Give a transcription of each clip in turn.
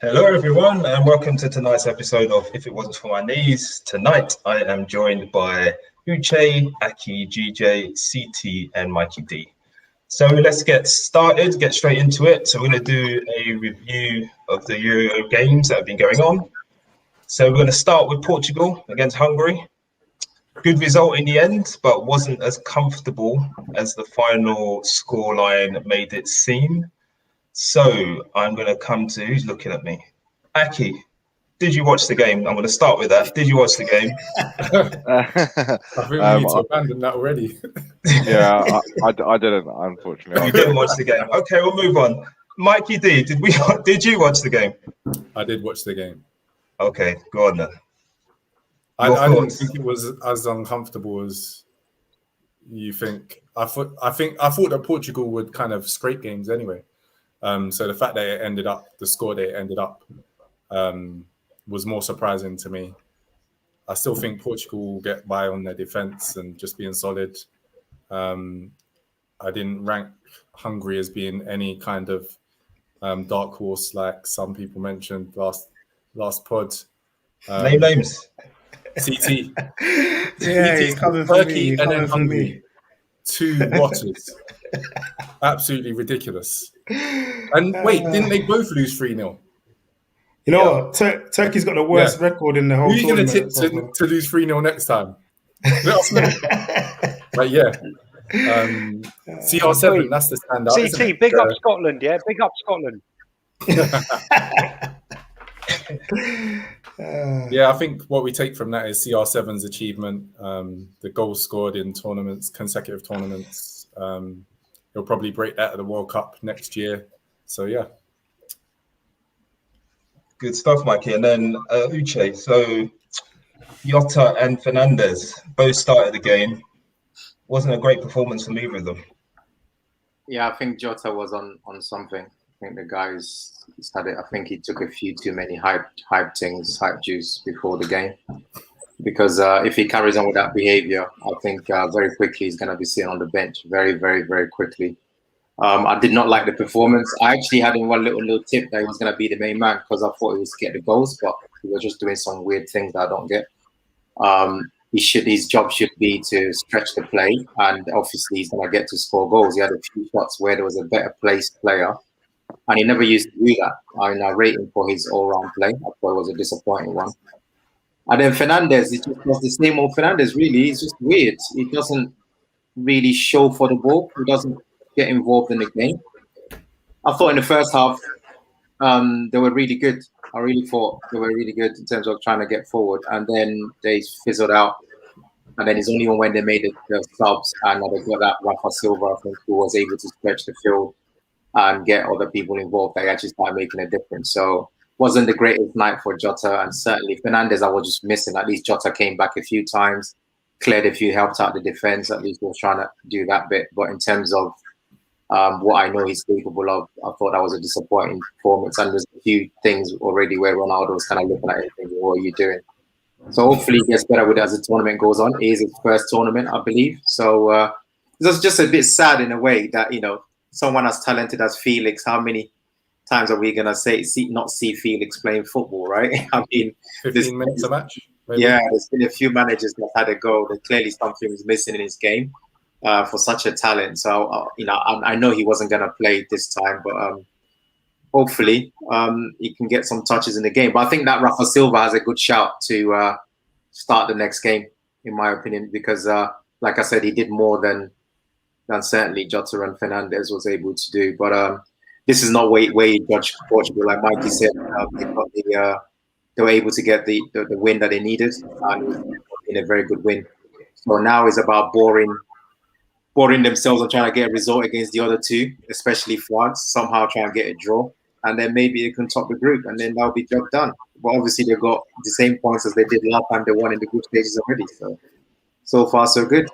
Hello everyone and welcome to tonight's episode of If It Wasn't For My Knees. Tonight I am joined by Uche, Aki, GJ, CT and Mikey D. So let's get started, get straight into it. So we're going to do a review of the Euro games that have been going on. So we're going to start with Portugal against Hungary. Good result in the end, but wasn't as comfortable as the final scoreline made it seem. So I'm going to come to who's looking at me. Aki, did you watch the game? I'm going to start with that. Did you watch the game? I think we need to abandon that already. Yeah, I didn't, unfortunately. You didn't watch the game. Okay, we'll move on. Mikey D, did you watch the game? I did watch the game. Okay, go on then. I didn't think it was as uncomfortable as you think. I thought that Portugal would kind of scrape games anyway. So the fact that it ended up, the score that it ended up, was more surprising to me. I still think Portugal will get by on their defence and just being solid. I didn't rank Hungary as being any kind of dark horse like some people mentioned last pod. Name names. CT. Yeah, he's coming for me. And then Hungary. Two rotters. Absolutely ridiculous. And wait, didn't they both lose 3-0? You know what? Turkey's got the worst record in the whole tournament. Who are you going to tip to lose 3-0 next time? But yeah. CR7, that's the standout. CT, big up Scotland, yeah? Big up Scotland. Yeah, I think what we take from that is CR7's achievement, the goals scored in consecutive tournaments. He'll probably break that at the World Cup next year. So, yeah. Good stuff, Mikey. And then Uche. So, Jota and Fernandez both started the game. Wasn't a great performance from either of them. Yeah, I think Jota was on something. I think the guys had it. I think he took a few too many hype juice before the game. Because if he carries on with that behavior, I think very quickly he's going to be sitting on the bench very, very, very quickly. I did not like the performance. I actually had in one little tip that he was going to be the main man because I thought he was to get the goals, but he was just doing some weird things that I don't get. His job should be to stretch the play, and obviously he's going to get to score goals. He had a few shots where there was a better placed player, and he never used to do that. I rate him for his all-round play. I thought it was a disappointing one. And then Fernandez, it just was the same old Fernandez, really. He's just weird. He doesn't really show for the ball. He doesn't get involved in the game. I thought in the first half, they were really good. I really thought they were really good in terms of trying to get forward. And then they fizzled out. And then it's only when they made the subs and they got that Rafa Silva, I think, who was able to stretch the field and get other people involved, they actually started making a difference. So wasn't the greatest night for Jota, and certainly Fernandez I was just missing. At least Jota came back a few times, cleared a few, helped out the defense. At least he was trying to do that bit. But in terms of what I know he's capable of, I thought that was a disappointing performance. And there's a few things already where Ronaldo was kind of looking at it and thinking, what are you doing? So hopefully he gets better with it as the tournament goes on. It is his first tournament, I believe. So it's just a bit sad in a way that, someone as talented as Felix, how many times are we gonna not see Felix playing football, right? I mean, 15 minutes a match. Maybe. Yeah, there's been a few managers that had a go. That clearly something was missing in his game for such a talent. So I know he wasn't gonna play this time, but hopefully he can get some touches in the game. But I think that Rafa Silva has a good shout to start the next game, in my opinion, because like I said, he did more than certainly Jota and Fernandez was able to do. But this is not where you judge Portugal. Like Mikey said, they were able to get the win that they needed, and in a very good win. So now it's about boring boring themselves on trying to get a result against the other two, especially France, somehow try and get a draw. And then maybe they can top the group, and then that'll be job done. But obviously, they've got the same points as they did last time they won in the group stages already. So far, so good.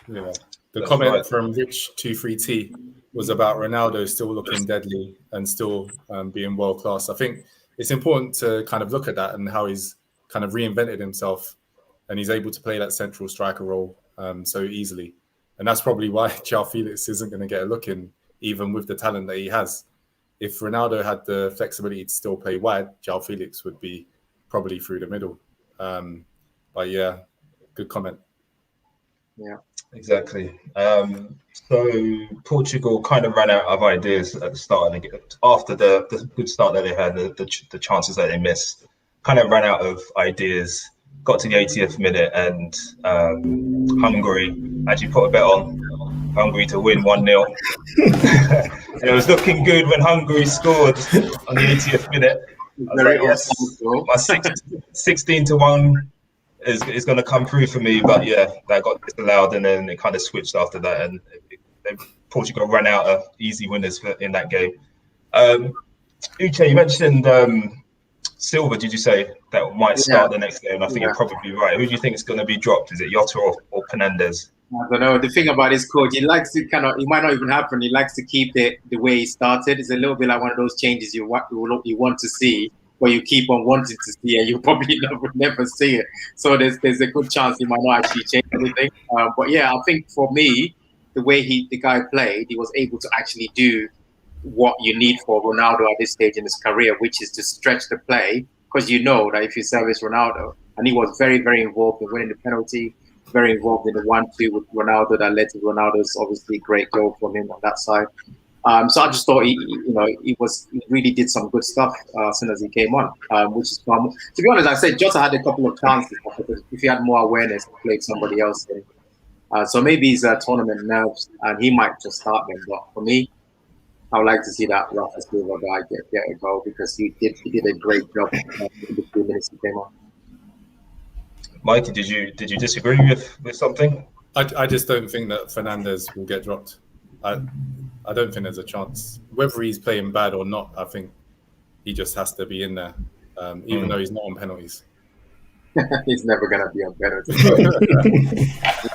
Yeah. The comment from Rich23T was about Ronaldo still looking deadly and still being world class. I think it's important to kind of look at that and how he's kind of reinvented himself, and he's able to play that central striker role so easily. And that's probably why João Felix isn't going to get a look in, even with the talent that he has. If Ronaldo had the flexibility to still play wide, João Felix would be probably through the middle. But yeah, good comment. Yeah, exactly. So Portugal kind of ran out of ideas at the start of the game. After the good start that they had, the chances that they missed, kind of ran out of ideas. Got to the 80th minute, and Hungary actually put a bet on Hungary to win 1-0. It was looking good when Hungary scored on the 80th minute. I was like, yes, my 16-1 is going to come through for me, but yeah, that got disallowed, and then it kind of switched after that, and Portugal ran out of easy winners in that game. Uche, you mentioned Silva, did you say, that might start the next game? I think you're probably right. Who do you think is going to be dropped? Is it Jota or Fernandes? I don't know. The thing about his coach, he likes to it might not even happen. He likes to keep it the way he started. It's a little bit like one of those changes you want to see, where you keep on wanting to see, and you probably never see it. So there's a good chance he might not actually change anything. But yeah, I think for me, the way the guy played, he was able to actually do what you need for Ronaldo at this stage in his career, which is to stretch the play, because you know that if you service Ronaldo, and he was very, very involved in winning the penalty, very involved in the 1-2 with Ronaldo that led to Ronaldo's obviously great goal from him on that side. So I just thought he really did some good stuff as soon as he came on, which is fun. To be honest, I said Jota had a couple of chances, because if he had more awareness, he played somebody else in. So maybe he's tournament nerves, and he might just start them. But for me, I would like to see that Rafa Silva guy get a goal, because he did a great job in the few minutes he came on. Mikey, did you disagree with something? I just don't think that Fernandes will get dropped. I don't think there's a chance. Whether he's playing bad or not, I think he just has to be in there, even though he's not on penalties. He's never going to be on penalties.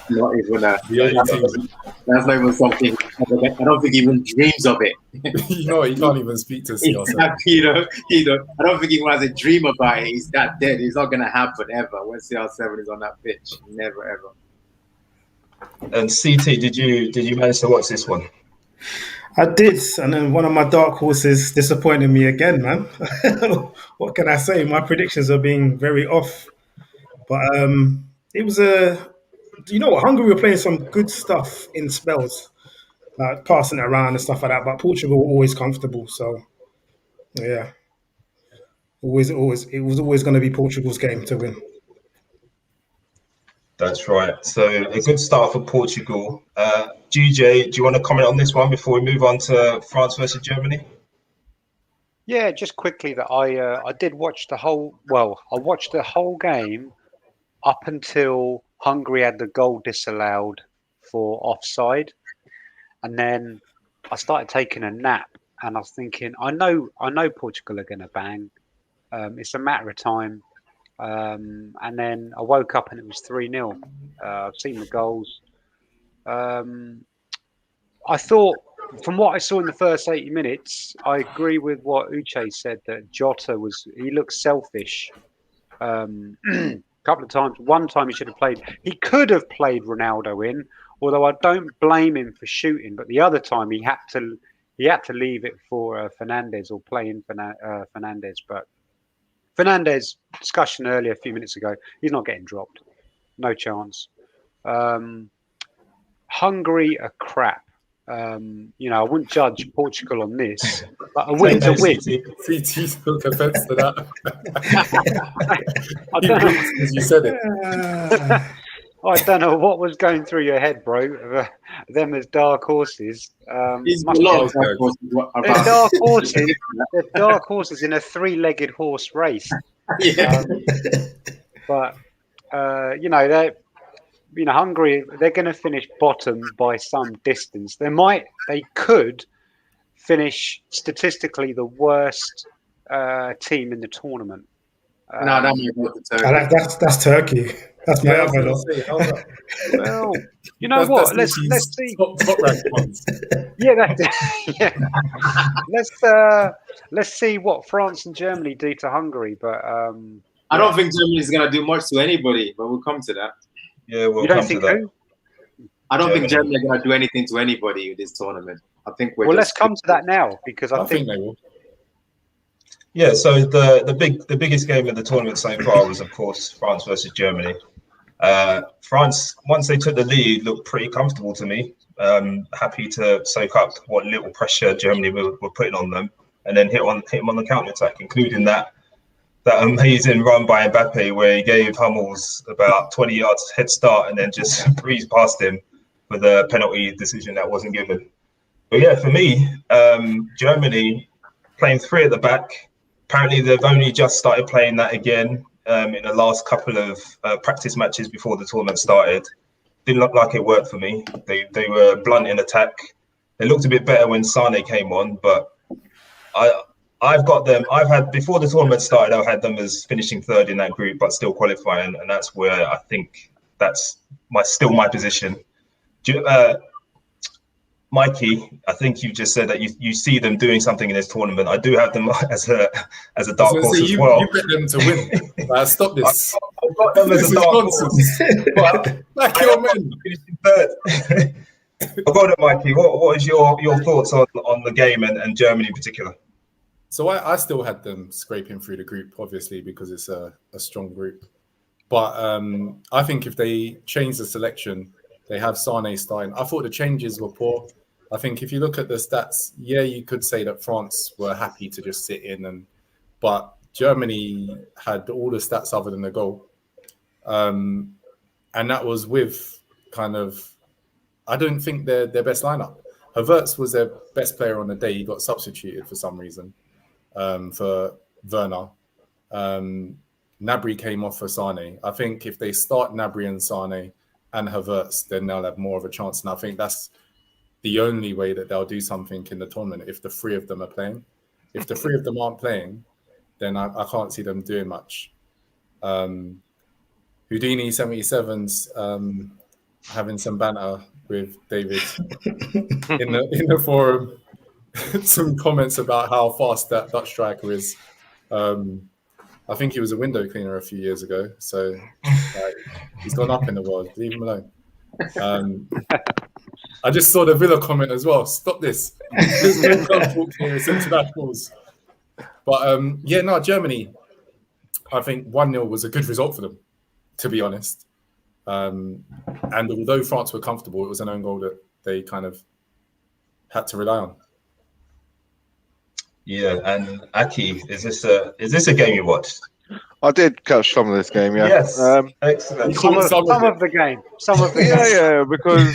Not even that's not even something. I don't think he even dreams of it. He can't even speak to CR7. Exactly, I don't think he even has a dream about it. He's that dead. It's not going to happen ever when CR7 is on that pitch. Never ever. And CT, did you manage to watch this one? I did, and then one of my dark horses disappointed me again, man. What can I say? My predictions are being very off. But it was Hungary were playing some good stuff in spells, like passing it around and stuff like that. But Portugal were always comfortable, so yeah, it was always going to be Portugal's game to win. That's right. So a good start for Portugal. GJ, do you want to comment on this one before we move on to France versus Germany? Yeah, just quickly that I did watch the whole. Well, I watched the whole game up until Hungary had the goal disallowed for offside, and then I started taking a nap, and I was thinking, I know Portugal are going to bang. It's a matter of time. And then I woke up and it was 3-0. I've seen the goals. I thought, from what I saw in the first 80 minutes, I agree with what Uche said, that Jota he looked selfish. Couple of times. One time he should have played. He could have played Ronaldo in, although I don't blame him for shooting. But the other time he had to leave it for Fernandes, or play in Fernandes. But Fernandes, discussion earlier a few minutes ago, he's not getting dropped. No chance. Hungary are crap. I wouldn't judge Portugal on this, but a win's a win. CT took offence to that. I don't know. As you said it. I don't know what was going through your head, bro. Them as dark horses. They're dark horses in a three-legged horse race. Yeah. But Hungary, they're going to finish bottom by some distance. They could finish statistically the worst team in the tournament. No, that might go to Turkey. That's Turkey. That's my other lot. Well, you know what? Let's see. Top ranked ones. Yeah, yeah. Let's see what France and Germany do to Hungary. But I don't think Germany is going to do much to anybody, but we'll come to that. Yeah, we'll come to that. I don't think Germany are going to do anything to anybody in this tournament. I think let's come to that now, because I think they will. Yeah, so the biggest game of the tournament so far was, of course, France versus Germany. France, once they took the lead, looked pretty comfortable to me. Happy to soak up what little pressure Germany were putting on them, and then hit them on the counter attack, including that amazing run by Mbappe where he gave Hummels about 20 yards head start and then just breezed past him with a penalty decision that wasn't given. But yeah, for me, Germany playing three at the back. Apparently, they've only just started playing that again in the last couple of practice matches before the tournament started. Didn't look like it worked for me. They were blunt in attack. They looked a bit better when Sane came on, but I've got them. Before the tournament started, I had them as finishing third in that group, but still qualifying, and that's where I think that's still my position. Mikey, I think you just said that you see them doing something in this tournament. I do have them as a dark horse as well. You bet them to win. Stop this. I've got them as a dark horse. Back your men. Finishing third. I've got it, Mikey. What is your thoughts on the game and Germany in particular? So I still had them scraping through the group, obviously, because it's a strong group. But I think if they change the selection, they have Sane starting. I thought the changes were poor. I think if you look at the stats, yeah, you could say that France were happy to just sit in, but Germany had all the stats other than the goal. And that was with kind of, I don't think their best lineup. Havertz was their best player on the day. He got substituted for some reason for Werner. Gnabry came off for Sane. I think if they start Gnabry and Sane and Havertz, then they'll have more of a chance. And I think that's the only way that they'll do something in the tournament, if the three of them are playing. If the three of them aren't playing, then I can't see them doing much. Houdini 77's having some banter with David in the forum. Some comments about how fast that Dutch striker is. I think he was a window cleaner a few years ago, so he's gone up in the world. Leave him alone. I just saw the Villa comment as well. Stop this. It's internationals. But Germany, I think 1-0 was a good result for them, to be honest. And although France were comfortable, it was an own goal that they kind of had to rely on. Yeah, and Aki, is this a game you watched? I did catch some of this game, yeah. Yes, excellent. Some of the game. Yeah, because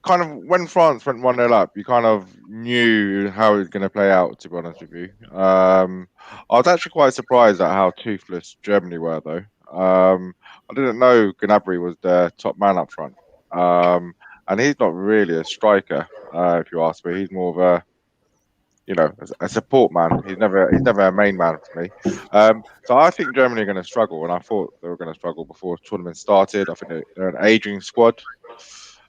kind of when France went 1-0 up, you kind of knew how it was going to play out, to be honest with you. I was actually quite surprised at how toothless Germany were, though. I didn't know Gnabry was the top man up front. And he's not really a striker, if you ask me. He's more of a support man. He's never a main man for me. So I think Germany are going to struggle, and I thought they were going to struggle before the tournament started. I think they're an aging squad.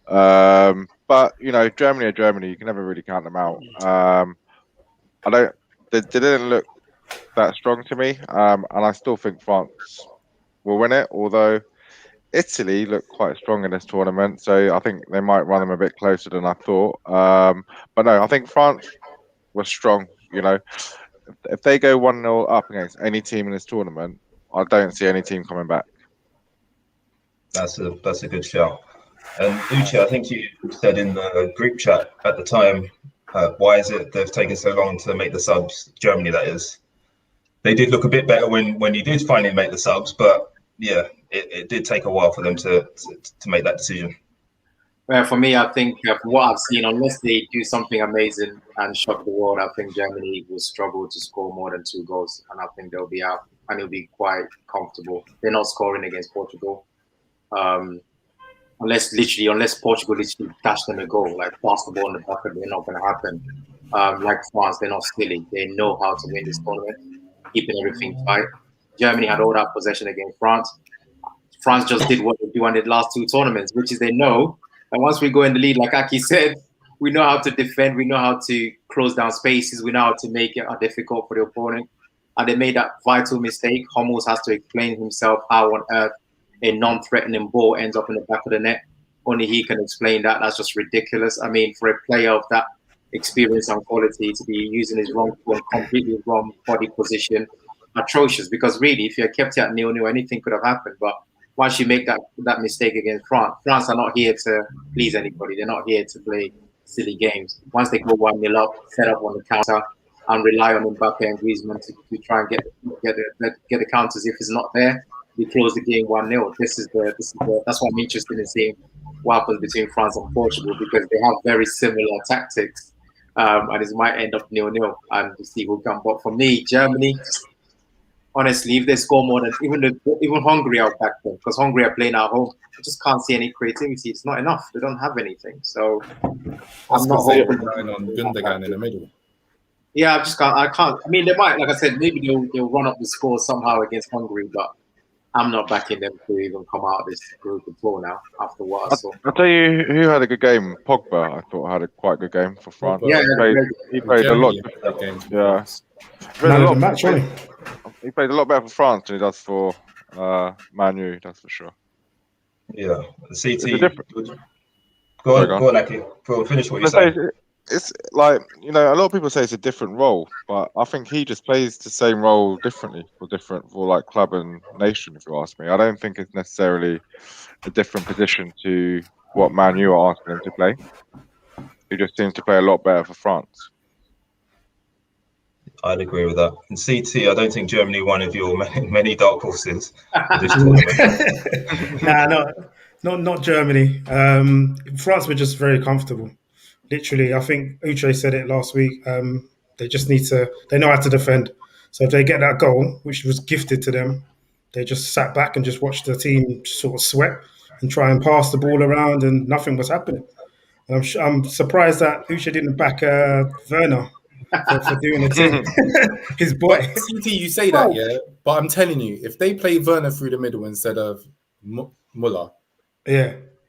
But Germany are Germany. You can never really count them out. They didn't look that strong to me, and I still think France will win it. Although Italy looked quite strong in this tournament, so I think they might run them a bit closer than I thought. But no, I think France was strong. If they go 1-0 up against any team in this tournament, I don't see any team coming back. That's a good shout. And Uche, I think you said in the group chat at the time, why is it they've taken so long to make the subs? Germany, that is. They did look a bit better when you did finally make the subs, but yeah, it did take a while for them to make that decision. Well, for me, I think from what I've seen, unless they do something amazing and shock the world, I think Germany will struggle to score more than 2 goals, and I think they'll be out. and it'll be quite comfortable. They're not scoring against Portugal. Unless Portugal literally dash them a goal, like pass the ball in the bucket, they're not going to happen. Like France, they're not silly. They know how to win this tournament, keeping everything tight. Germany had all that possession against France. France just did what they do on the last two tournaments, which is they know that once we go in the lead, like Aki said, we know how to defend, we know how to close down spaces, we know how to make it difficult for the opponent. And they made that vital mistake. Hummels has to explain himself how on earth a non-threatening ball ends up in the back of the net. Only he can explain that. That's just ridiculous. I mean, for a player of that experience and quality to be using his wrong foot, completely wrong body position, atrocious. Because really, if you had kept it at 0-0, anything could have happened. But once you make that mistake against France, France are not here to please anybody. They're not here to play silly games. Once they go 1-0 up, set up on the counter, and rely on Mbappe and Griezmann to try and get the counters. If it's not there, we close the game 1-0. That's why I'm interested in seeing what happens between France and Portugal, because they have very similar tactics, and it might end up 0-0, and we see who can. But for me, Germany, honestly, if they score more than even Hungary, I'll back them, because Hungary are playing at home. I just can't see any creativity. It's not enough. They don't have anything. So I'm not hoping on Gundogan in the middle. Yeah, I can't. I mean, they might, like I said, maybe they'll run up the score somehow against Hungary, but I'm not backing them to even come out of this group at all now after what I saw. I'll tell you who had a good game. Pogba, I thought, had a quite good game for France. Yeah, he played a lot. Yeah, he played a lot better for France than he does for Man U, that's for sure. Yeah, CT. Go on, Aki. Go on, finish what you're saying. It's like, a lot of people say it's a different role, but I think he just plays the same role differently for like club and nation, if you ask me. I don't think it's necessarily a different position to what Man U are asking him to play. He just seems to play a lot better for France. I'd agree with that. And CT, I don't think Germany one of your many dark horses for this tournament. Not Germany. France were just very comfortable. Literally, I think Uche said it last week. They just they know how to defend. So if they get that goal, which was gifted to them, they just sat back and just watched the team sort of sweat and try and pass the ball around, and nothing was happening. And I'm surprised that Uche didn't back Werner for doing the thing. His boy. But, CT, you say that, yeah, but I'm telling you, if they play Werner through the middle instead of Muller,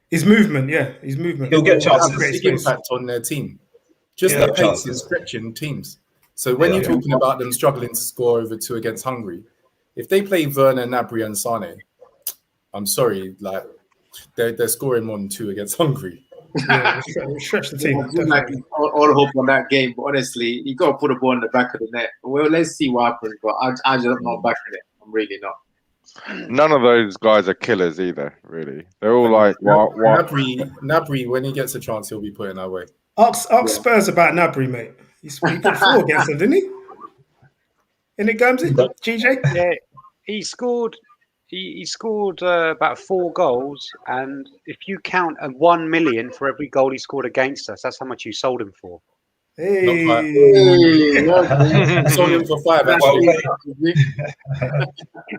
his movement, he'll get chances. Big impact on their team. Just the pace is stretching teams. So when you're talking about them struggling to score over 2 against Hungary, if they play Werner, Gnabry, and Sane, I'm sorry, like they're scoring more than 2 against Hungary. Yeah, stretch the team. All hope on that game, but honestly, you got to put a ball in the back of the net. Well, let's see what happens, but I'm just not backing it. I'm really not. None of those guys are killers either, really. They're all like, Gnabry, when he gets a chance, he'll be putting our way. Ask Spurs about Gnabry, mate. He put 4 against them, didn't he? In it, Gumsy? GJ? Yeah, he scored. He scored about 4 goals, and if you count 1 million for every goal he scored against us, that's how much you sold him for. Hey, sold him for 5. Actually,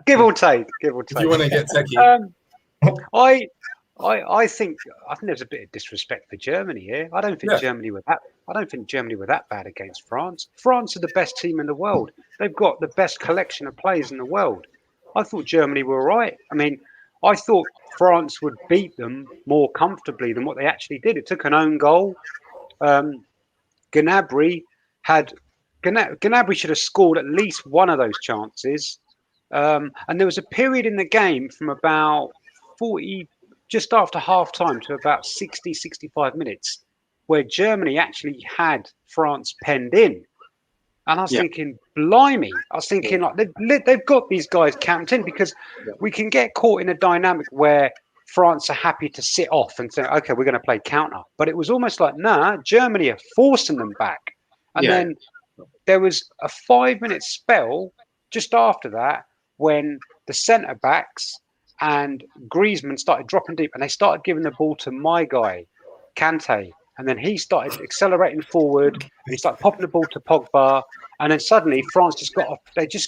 give or take. If you want to get techie, I think there's a bit of disrespect for Germany here. I don't think Germany were that bad against France. France are the best team in the world. They've got the best collection of players in the world. I thought Germany were right. I mean, I thought France would beat them more comfortably than what they actually did. It took an own goal. Gnabry should have scored at least one of those chances. And there was a period in the game from about 40, just after half time, to about 60, 65 minutes, where Germany actually had France penned in. And I was thinking, blimey. I was thinking, like, they've got these guys camped in, because we can get caught in a dynamic where France are happy to sit off and say, okay, we're going to play counter. But it was almost like, Germany are forcing them back. And then there was a 5-minute spell just after that when the centre-backs and Griezmann started dropping deep, and they started giving the ball to my guy, Kante. and then he started accelerating forward, and he started popping the ball to Pogba, and then suddenly France just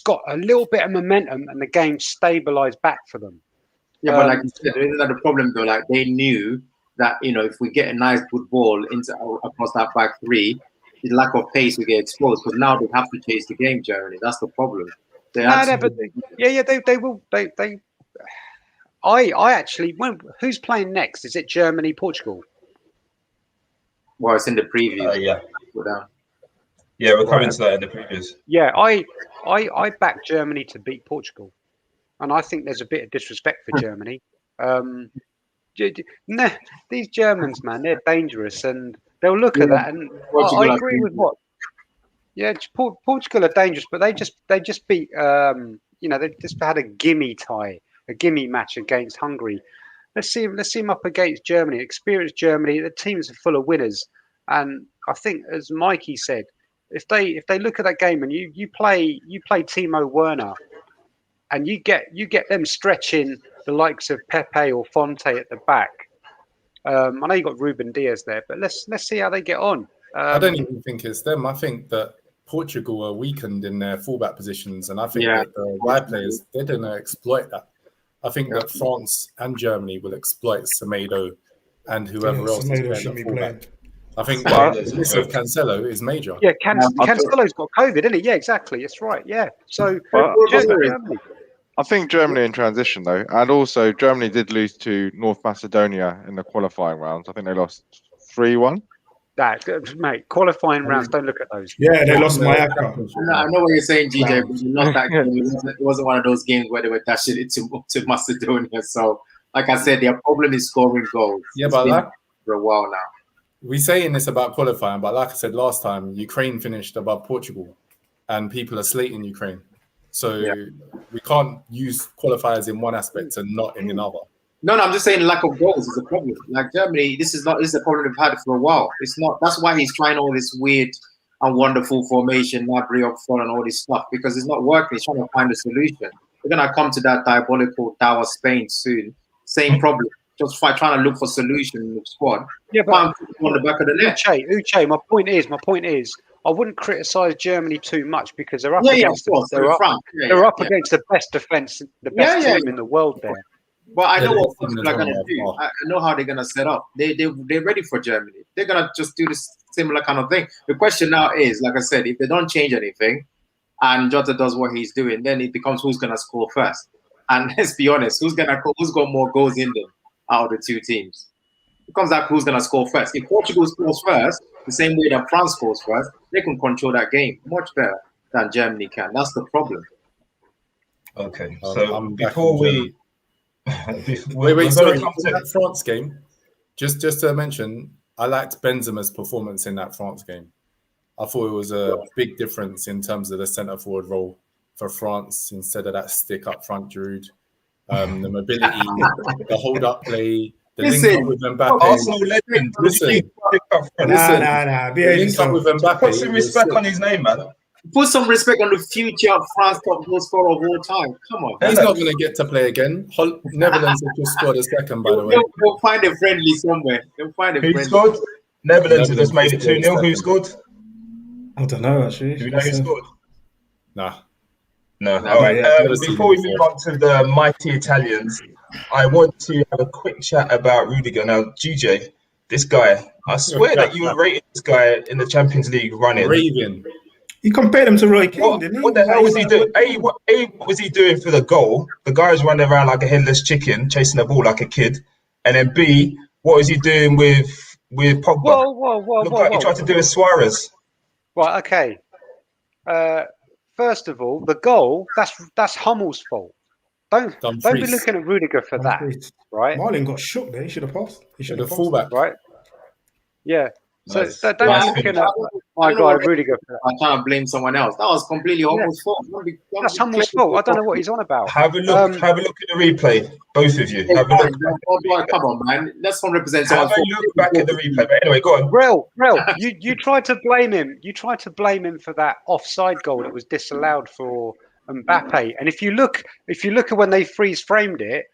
got a little bit of momentum, and the game stabilised back for them. Yeah, but like you said, isn't that the problem though? Like they knew that if we get a nice good ball across that back three, the lack of pace will get exposed. Because now they have to chase the game, Germany. That's the problem. They will. I actually. Who's playing next? Is it Germany, Portugal? Well, it's in the previews. Yeah, we're coming to that in the previews. Yeah, I back Germany to beat Portugal, and I think there's a bit of disrespect for Germany. These Germans, man, they're dangerous, and they'll look at that. And I agree with what. Yeah, Portugal are dangerous, but they just beat. They just had a gimme match against Hungary. Let's see them up against Germany. Experienced Germany. The teams are full of winners, and I think, as Mikey said, if they look at that game and you play Timo Werner, and you get them stretching the likes of Pepe or Fonte at the back. I know you got Ruben Diaz there, but let's see how they get on. I don't even think it's them. I think that Portugal are weakened in their fullback positions, and I think that the wide players, they're going to exploit that. I think that France and Germany will exploit Semedo and whoever else is playing at fullback. I think the miss of Cancelo is major. Yeah, Cancelo's got COVID, isn't he? Yeah, exactly. That's right. Yeah. So Germany. I think Germany in transition though, and also Germany did lose to North Macedonia in the qualifying rounds. I think they lost 3-1. Mate, qualifying rounds, don't look at those. Yeah, they lost Mayaka. I know what you're saying, GJ, but you lost that game. It wasn't one of those games where they were dashing it to Macedonia. So, like I said, their problem is scoring goals. Yeah, but for a while now. We're saying this about qualifying, but like I said last time, Ukraine finished above Portugal, and people are slating Ukraine. So we can't use qualifiers in one aspect and not in another. No, I'm just saying lack of goals is a problem. Like Germany, this is a problem they've had for a while. It's not. That's why he's trying all this weird and wonderful formation, Gnabry up front, and all this stuff because it's not working. He's trying to find a solution. We're gonna come to that diabolical Dour Spain soon. Same problem. Just trying to look for solution in the squad. Yeah, but on the back of the net. Uche, my point is, I wouldn't criticise Germany too much because they're up against the best defence, the best team in the world there. But I know what Portugal are going to do. I know how they're going to set up. They're ready for Germany. They're going to just do this similar kind of thing. The question now is, like I said, if they don't change anything and Jota does what he's doing, then it becomes who's going to score first. And let's be honest, who's got more goals in them out of the two teams? It comes down to who's going to score first. If Portugal scores first, the same way that France scores first, they can control that game much better than Germany can. That's the problem. Okay, so before we... wait, sorry. That France game, just to mention, I liked Benzema's performance in that France game. I thought it was a big difference in terms of the centre forward role for France instead of that stick up front, Giroud. The mobility, the hold up play, the link up with Mbappe. Arsenal legend. Listen. Nah. The link up with Mbappe. Put some respect on his name, man. Put some respect on the future France top goal scorer of all time. Come on. He's not going to get to play again. Netherlands have just scored a second, by the way. They'll find a friendly somewhere. Who scored? Netherlands have just made it 2-0. Who scored? I don't know, actually. Do you know who scored? Nah. No. All right. Before we move on to the mighty Italians, I want to have a quick chat about Rudiger. Now, GJ, this guy, I swear that you were rating this guy in the Champions League running. Raving. You compared him to Roy Keane, didn't you? What the hell was he doing? What was he doing for the goal? The guy was running around like a headless chicken, chasing the ball like a kid. And then B, what was he doing with Pogba? Whoa. Looked like he tried to do a Suarez. Right, okay. First of all, the goal, that's Hummel's fault. Don't be looking at Rudiger for that, right? Marlin got shook there. He should have passed. He should have passed. Fullback, right? Yeah. So Nice. don't be looking at my guy Rudiger for that. I'm trying to blame someone else. That was completely Hummel's fault. That's Hummel's fault. I don't know what he's on about. Have a look. Have a look at the replay, both of you. Have a look. Come on, man. Let's not represent Have someone. a look back at the replay. But anyway, go on. Rel, you tried to blame him. You tried to blame him for that offside goal that was disallowed for Mbappe. And if you look at when they freeze framed it,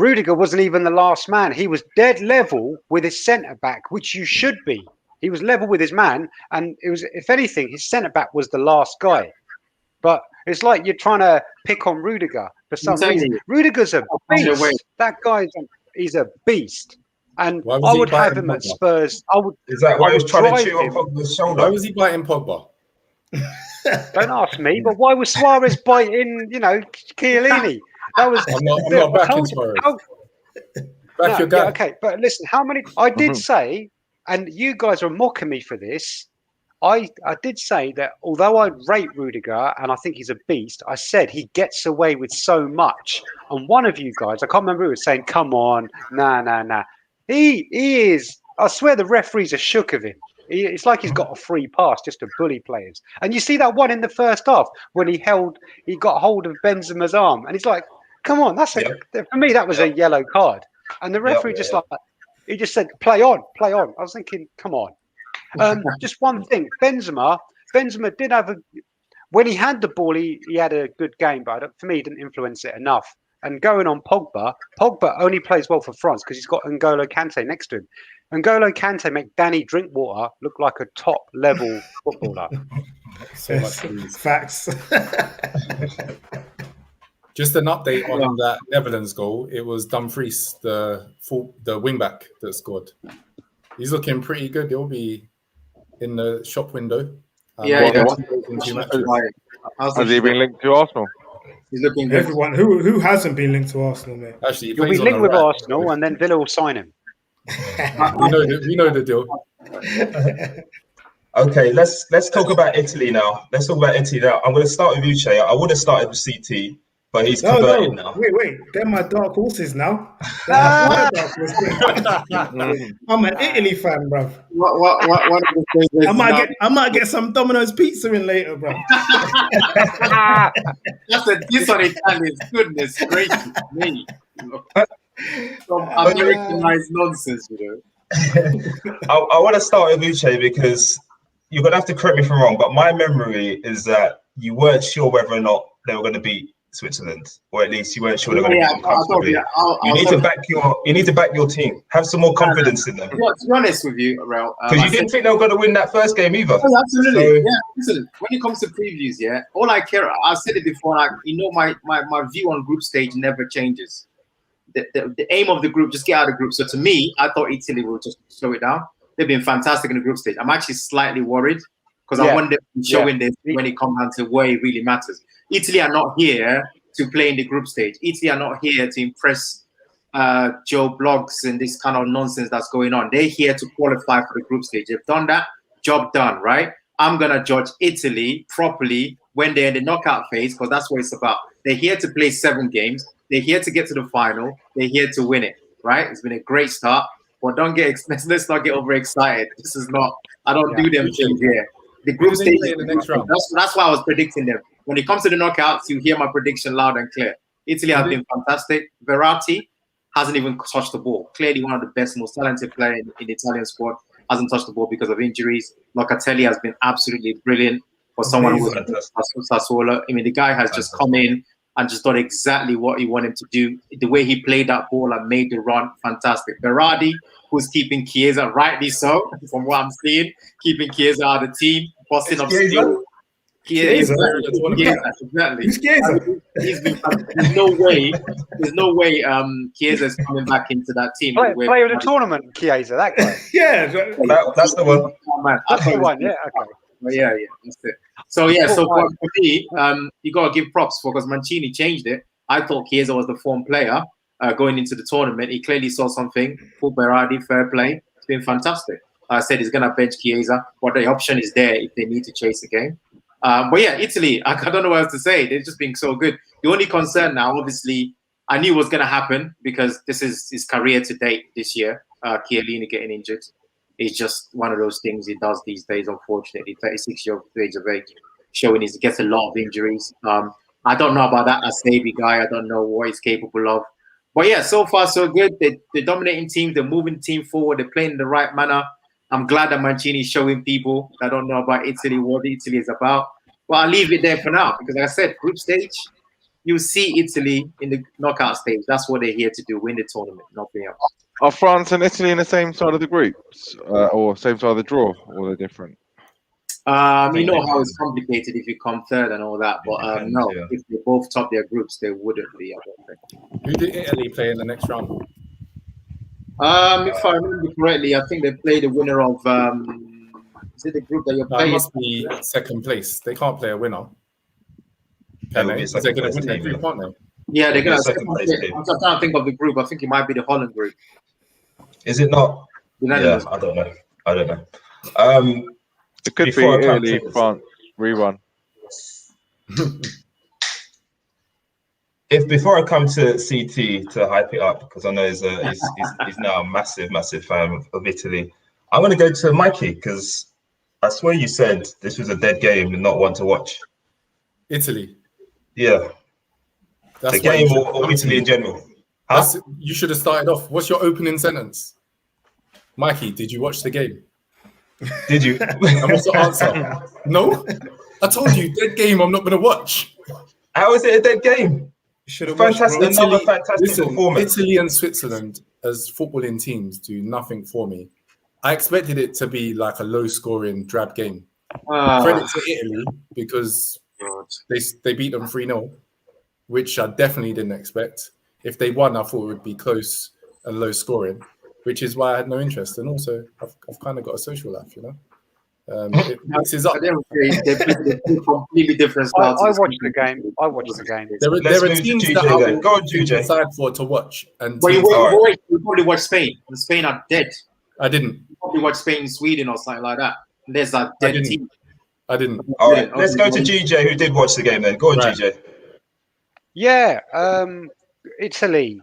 Rudiger wasn't even the last man. He was dead level with his centre back, which you should be. He was level with his man, and it was, if anything, his centre back was the last guy. But it's like you're trying to pick on Rudiger for some reason. Rudiger's a beast. That he's a beast. And I would have him at Spurs. Is that why he was trying to chew on Pogba's shoulder? Why was he biting Pogba? Don't ask me, but why was Suarez biting, Chiellini? That was. I'm not backing Suarez. Back your guy. Okay, but listen, how many? I did say, and you guys are mocking me for this. I did say that although I rate Rudiger and I think he's a beast, I said he gets away with so much. And one of you guys, I can't remember who was saying, "Come on, nah." He is. I swear the referees are shook of him. It's like he's got a free pass just to bully players. And you see that one in the first half when he got hold of Benzema's arm, and he's like, "Come on, for me that was a yellow card." And the referee just said, "Play on." I was thinking, "Come on." Just one thing, Benzema did have when he had the ball, he had a good game, but for me, he didn't influence it enough. And going on Pogba only plays well for France because he's got N'Golo Kante next to him. N'Golo Kante make Danny Drinkwater look like a top level footballer. So much facts. Just an update on that Netherlands goal. It was Dumfries, the wing back that scored. He's looking pretty good. He'll be in the shop window. Has he been linked to Arsenal? He's looking good. Everyone who hasn't been linked to Arsenal, mate. Actually, he'll be linked with Arsenal, and then Villa will sign him. we know the deal. Okay, let's talk about Italy now. I'm going to start with you, Che. I would have started with CT, but he's converted now. Wait. They're my dark horses now. I'm an Italy fan, bruv. What I might get some Domino's pizza in later, bruv. That's a diss on Italians. Goodness gracious me. Some Americanized nonsense, I want to start with Uche because you're going to have to correct me if I'm wrong, but my memory is that you weren't sure whether or not they were going to beat Switzerland, or at least you weren't sure they were going to beat them comfortably. You need to back your team. Have some more confidence in them. To be honest with you, Raul, because you didn't think they were going to win that first game either. Oh, absolutely. Listen, when it comes to previews, all I care, I've said it before, my view on group stage never changes. The aim of the group, just get out of the group. So to me, I thought Italy will just slow it down. They've been fantastic in the group stage. I'm actually slightly worried because I wonder if showing this when it comes down to where it really matters. Italy are not here to play in the group stage. Italy are not here to impress Joe Blogs and this kind of nonsense that's going on. They're here to qualify for the group stage. They've done that, job done, right? I'm going to judge Italy properly when they're in the knockout phase because that's what it's about. They're here to play 7 games. They're here to get to the final. They're here to win it, right? It's been a great start, but let's not get overexcited. This is not. I don't do them things here. The group stage in the next round. That's why I was predicting them. When it comes to the knockouts, you hear my prediction loud and clear. Italy has been fantastic. Verratti hasn't even touched the ball. Clearly, one of the best, most talented players in the Italian squad hasn't touched the ball because of injuries. Locatelli has been absolutely brilliant for someone who was Sassuolo. I mean, the guy has just come in and just done exactly what he wanted to do. The way he played that ball and made the run, fantastic. Berardi, who's keeping Chiesa, rightly so, from what I'm seeing, keeping Chiesa out of the team, busting up steel. Chiesa, exactly. Who's Chiesa? There's no way Chiesa is coming back into that team. Player of the tournament, Chiesa, that guy. That's the one. That's the one, yeah, okay. Yeah, that's it. So for me, you got to give props because Mancini changed it. I thought Chiesa was the form player going into the tournament. He clearly saw something. Full Berardi, fair play. It's been fantastic. I said he's going to bench Chiesa, but the option is there if they need to chase the game. But yeah, Italy, I don't know what else to say. They've just been so good. The only concern now, obviously, I knew was going to happen because this is his career to date this year. Chiellini getting injured. It's just one of those things he does these days, unfortunately. 36 years of age, showing he gets a lot of injuries. I don't know about that Asabi guy. I don't know what he's capable of. But yeah, so far so good. They're dominating teams. They're moving the team forward. They're playing in the right manner. I'm glad that Mancini is showing people that don't know about Italy what Italy is about. Well, I'll leave it there for now because like I said, group stage, you see Italy in the knockout stage. That's what they're here to do: win the tournament, nothing else. Are France and Italy in the same side of the groups, or same side of the draw, or they're different? You know how it's complicated if you come third and all that, but no, if they both top their groups, they wouldn't be. I don't think. Who did Italy play in the next round? If I remember correctly, I think they play the winner of. Is it the group that you're It playing? must be second place. They can't play a winner. Can they? Because they're going to win their group, aren't they? Yeah, they're going to. second place team. I'm trying to think of the group. I think it might be the Holland group. Is it not? Yeah, I don't know. It could be Italy, France, rerun. If before I come to CT to hype it up, because I know he's now a massive fan of Italy, I'm going to go to Mikey because I swear you said this was a dead game and not one to watch. Italy. Yeah. That's the game or Italy in general. Huh? You should have started off. What's your opening sentence? Mikey, did you watch the game? Did you? And what's the answer? No? I told you, dead game I'm not going to watch. How is it a dead game? Fantastic performance. Italy and Switzerland as footballing teams do nothing for me. I expected it to be like a low-scoring, drab game. Credit to Italy because they beat them 3-0, which I definitely didn't expect. If they won, I thought it would be close and low-scoring, which is why I had no interest. And also, I've kind of got a social life, you know. It mixes up. They're completely different styles. I watched the game. There are teams that I will decide for to watch. And you probably watch Spain. Spain are dead. I didn't. You probably watch Spain, Sweden, or something like that. There's a dead team. I didn't. All right, let's go to GJ, who did watch the game. Then go on, right. GJ. Yeah, Italy.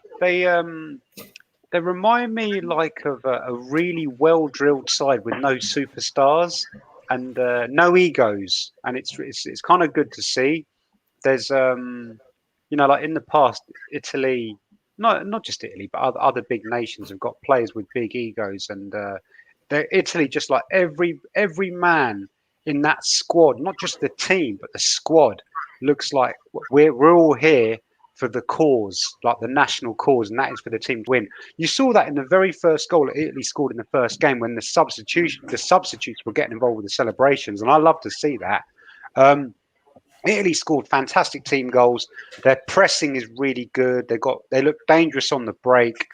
They remind me like of a really well-drilled side with no superstars and no egos, and it's kind of good to see. There's like in the past, Italy, not just Italy, but other big nations have got players with big egos, and Italy just like every man in that squad, not just the team, but the squad looks like we're all here for the cause, like the national cause, and that is for the team to win. You saw that in the very first goal that Italy scored in the first game when the substitutes were getting involved with the celebrations, and I love to see that. Italy scored fantastic team goals. Their pressing is really good. They look dangerous on the break.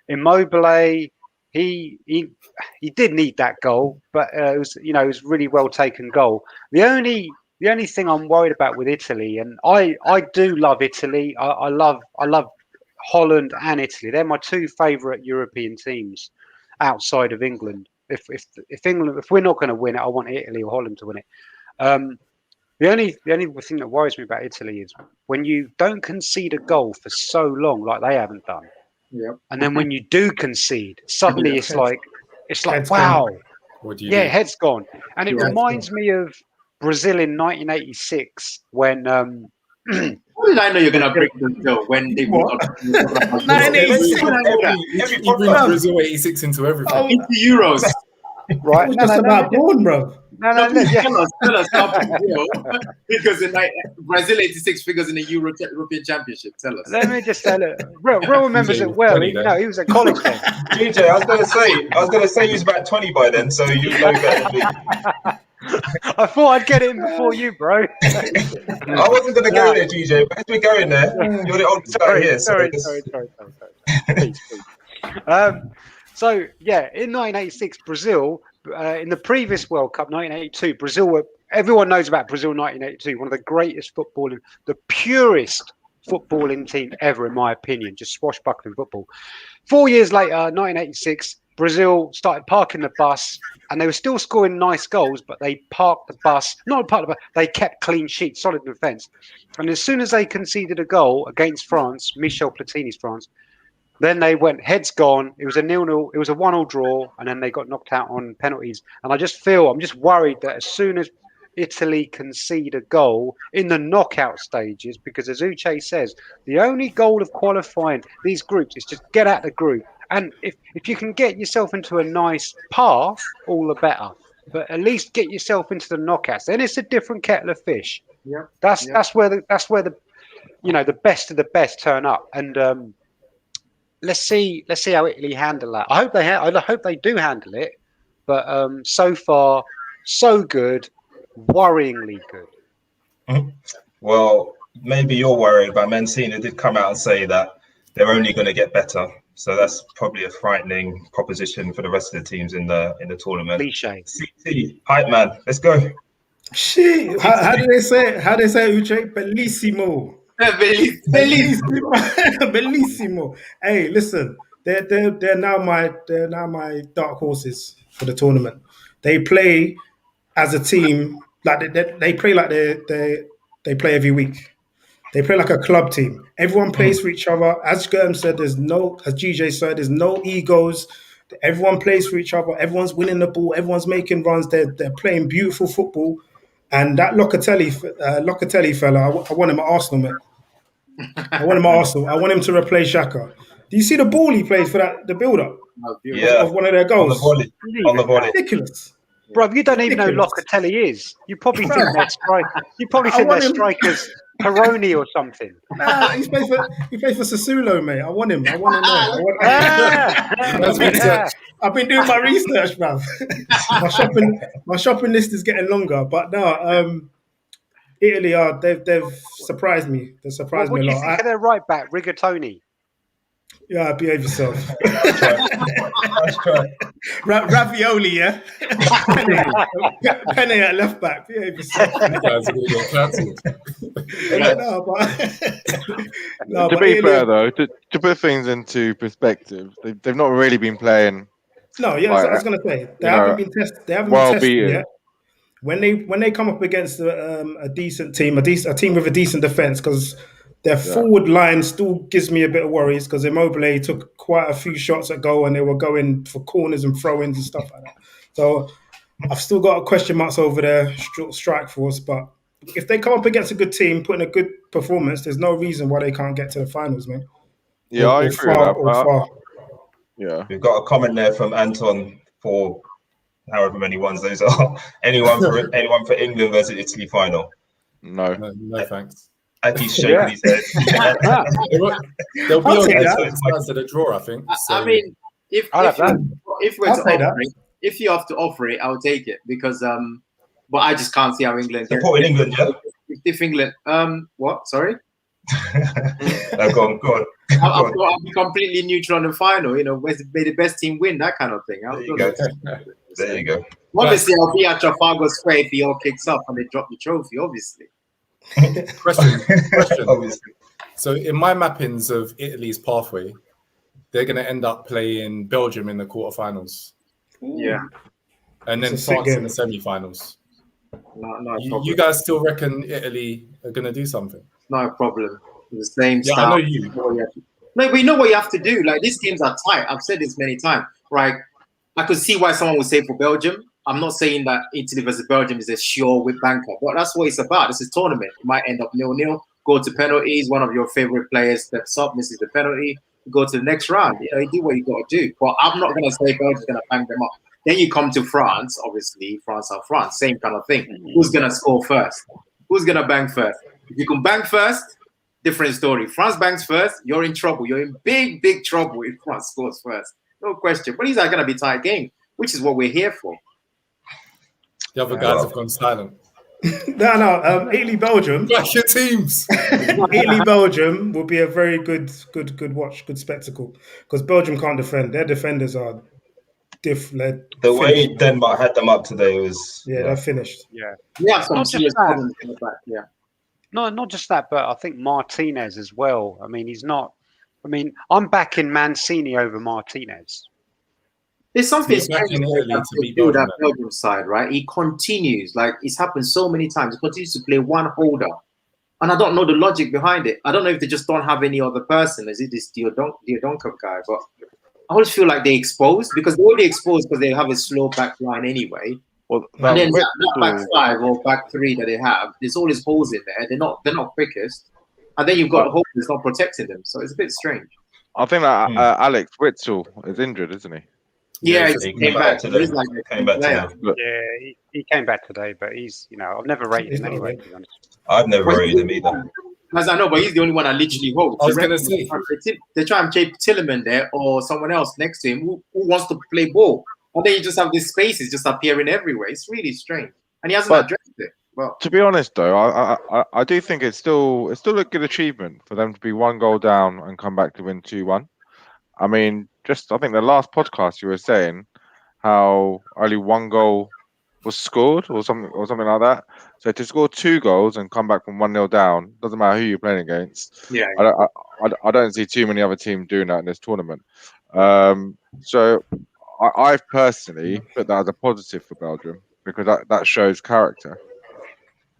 Immobile, he did need that goal, but it was a really well taken goal. The only thing I'm worried about with Italy, and I do love Italy. I love Holland and Italy. They're my two favourite European teams outside of England. If we're not going to win it, I want Italy or Holland to win it. The only thing that worries me about Italy is when you don't concede a goal for so long, like they haven't done. Yep. And then when you do concede, suddenly it's like wow. Head's gone. And it reminds me of Brazil in 1986 when how did I know you're gonna break Brazil when they won? 1986. You bring Brazil 86 into everything. Into Euros. Right? It's just about born, bro. Tell us how Brazil because in Brazil 86 figures in the European Championship. Tell us. Let me just tell it. Real remembers it well. He was at college then. GJ, I was gonna say he was about 20 by then, so you know better than me. I thought I'd get it in before you, bro. I wasn't going to go there, GJ, but as we're going there, you're the oldest guy here. Sorry. Please. So, yeah, in 1986, Brazil, in the previous World Cup, 1982, Brazil everyone knows about Brazil 1982, one of the greatest the purest footballing team ever, in my opinion, just swashbuckling football. 4 years later, 1986, Brazil started parking the bus, and they were still scoring nice goals, but they they kept clean sheets, solid defence. And as soon as they conceded a goal against France, Michel Platini's France, then they went heads gone. It was a 0-0, it was a 1-1 draw, and then they got knocked out on penalties. And I'm just worried that as soon as Italy concede a goal in the knockout stages, because as Uche says, the only goal of qualifying these groups is just get out the group. And if you can get yourself into a nice path, all the better. But at least get yourself into the knockouts. Then it's a different kettle of fish. Yeah, that's where the the best of the best turn up, and let's see how Italy handle that. I hope they do handle it, but so far so good, worryingly good. Well, maybe you're worried, but Mancini did come out and say that they're only going to get better. So that's probably a frightening proposition for the rest of the teams in the tournament. Cliche. CT, hype man, let's go. Shit, how do they say it? How do they say it, Uche? Bellissimo. Bellissimo. Hey, listen, they're now my dark horses for the tournament. They play as a team, like they play like they play every week. They play like a club team. Everyone plays for each other. As Germ said, as GJ said, there's no egos. Everyone plays for each other. Everyone's winning the ball. Everyone's making runs. They're playing beautiful football. And that Locatelli fella, I want him at Arsenal, mate. I want him at Arsenal. I want him to replace Xhaka. Do you see the ball he plays for the build-up of one of their goals? On the volley. Ridiculous. Bro, you don't even know who Locatelli is. You probably think they're strikers Peroni or something. Nah, he plays for Sassuolo, mate. I want him there. I've been doing my research, bruv. my shopping list is getting longer, but no, Italy they've surprised me. They surprised me a lot. What do you think of their right back, Rigatoni? Yeah, behave yourself. Nice try. Ravioli, yeah. Penne at left back. Behave yourself. You guys are going to get cancelled. To be fair, though, to put things into perspective, they've not really been playing. No, yeah, I was going to say they haven't been tested. They haven't been tested yet. When they come up against a decent team, a team with a decent defense, because their forward line still gives me a bit of worries, because Immobile took quite a few shots at goal and they were going for corners and throw-ins and stuff like that. So I've still got question marks over their strike force, but if they come up against a good team, put in a good performance, there's no reason why they can't get to the finals, man. Yeah, I agree with that. Yeah. We've got a comment there from Anton for however many ones those are. Anyone for England versus Italy final? No, thanks. Aki's shaking his head. They'll be on the to the draw, I think. So. I mean, if you have to offer it, I'll take it, because but I just can't see how England. Supporting England, yeah. If England, what? Sorry. No, go on. I'll be completely neutral on the final. May the best team win, that kind of thing. There you go. Obviously, I'll be at Trafalgar Square if he all kicks up and they drop the trophy. Obviously. Question. Obviously. So in my mappings of Italy's pathway, they're going to end up playing Belgium in the quarterfinals. Yeah. And then France in the semi-finals. No you guys still reckon Italy are going to do something? No problem. The same stuff. I know you. No, we know what you have to do. Like, these games are tight. I've said this many times. Right? I could see why someone would say for Belgium. I'm not saying that Italy versus Belgium is a sure with banker, but that's what it's about. This is a tournament. It might end up 0-0, go to penalties. One of your favorite players steps up, misses the penalty, go to the next round. You do what you got to do. But I'm not going to say Belgium's going to bang them up. Then you come to France. Obviously, France are France. Same kind of thing. Who's going to score first? Who's going to bang first? If you can bang first, different story. France bangs first, you're in trouble. You're in big, big trouble if France scores first. No question. But these are going to be tight games, which is what we're here for. The other guys have gone silent. No. Italy, Belgium. Flash your teams. Italy, Belgium will be a very good watch, good spectacle. Because Belgium can't defend. Their defenders are the way Denmark had them up today was they're finished. Yeah. Yeah, some serious problems in the back. Yeah. No, not just that, but I think Martinez as well. I mean, he's not. I mean, I'm backing Mancini over Martinez. There's something special to that Belgium side, right? He continues, like it's happened so many times. He continues to play one holder, and I don't know the logic behind it. I don't know if they just don't have any other person. Is it this Diodonkov guy? But I always feel like they exposed, because they already exposed because they have a slow back line anyway. Well, and then that back five or back three that they have, there's always holes in there. They're not quickest, and then you've got a hole that's not protecting them. So it's a bit strange. I think that Alex Witsel is injured, isn't he? Yeah, he came back today. He came back today, but he's, I've never rated him anyway, to be honest. I've never rated him either. As I know, but he's the only one that literally holds. I was going to say. They try and take Tillman there or someone else next to him who wants to play ball. And then you just have these spaces just appearing everywhere. It's really strange. And he hasn't addressed it. Well, to be honest, though, I do think it's still a good achievement for them to be 1 goal down and come back to win 2-1. I mean, I think the last podcast you were saying how only 1 goal was scored or something like that. So to score 2 goals and come back from 1-0 down, doesn't matter who you're playing against. yeah. I don't see too many other teams doing that in this tournament. So I personally put that as a positive for Belgium because that shows character.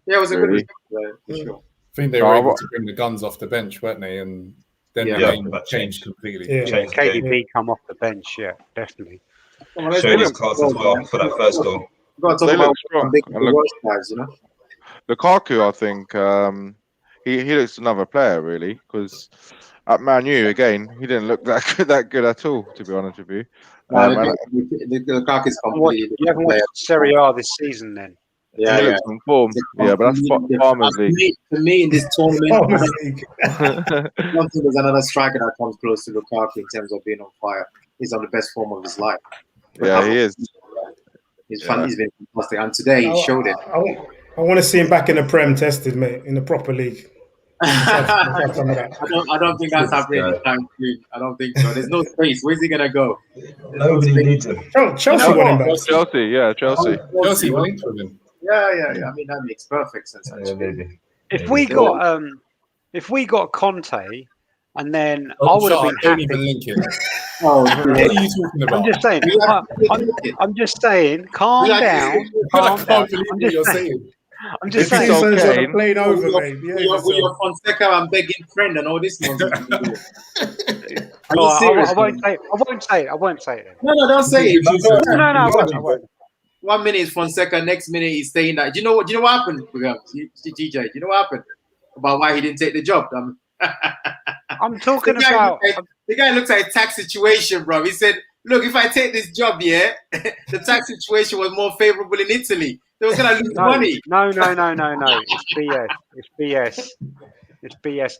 Yeah, it was a good Really? result, for sure. I think they were able to bring the guns off the bench, weren't they? And then the game that changed completely. Yeah. Changed the game. KDB come off the bench, yeah, definitely. Showed his class as well for that first goal. We've got to talk They about look strong. the worst guys, you know? Lukaku, I think he looks another player really because at Man U again he didn't look that good at all. To be honest with you, Lukaku's completely You haven't watched Serie A this season, then? he looks on form. Yeah, but that's Farmers League. For me, in this tournament, Farmers League. I don't think there's another striker that comes close to Lukaku in terms of being on fire. He's on the best form of his life. Yeah, he is. He's fun. He's been fantastic, and today he showed it. I want to see him back in the Prem tested, mate, in the proper league. I don't think that's happening anytime soon. I don't think so. There's no space. Where's he gonna go? Nobody needs him. Chelsea want him back. Chelsea. Chelsea were linked with him. Yeah. I mean, that makes perfect sense. Yeah, Actually. maybe. If we got Conte, and then I would have been don't happy. even link it. Oh, What are you talking about? I'm just saying. I'm just saying. Calm down. I can't believe what you're saying. I'm just The saying. season's okay. on a plane over, mate. with your Fonseca and begging friend and all this nonsense. Are No, you serious? I won't say it. I won't say it. Then. No, don't say it. No, I won't. 1 minute is Fonseca, next minute he's saying that. Do you know what happened? DJ, do you know what happened about why he didn't take the job? I'm talking about. The guy looks at a tax situation, bro. He said, "Look, if I take this job, the tax situation was more favorable in Italy. They was gonna lose money." No. It's BS.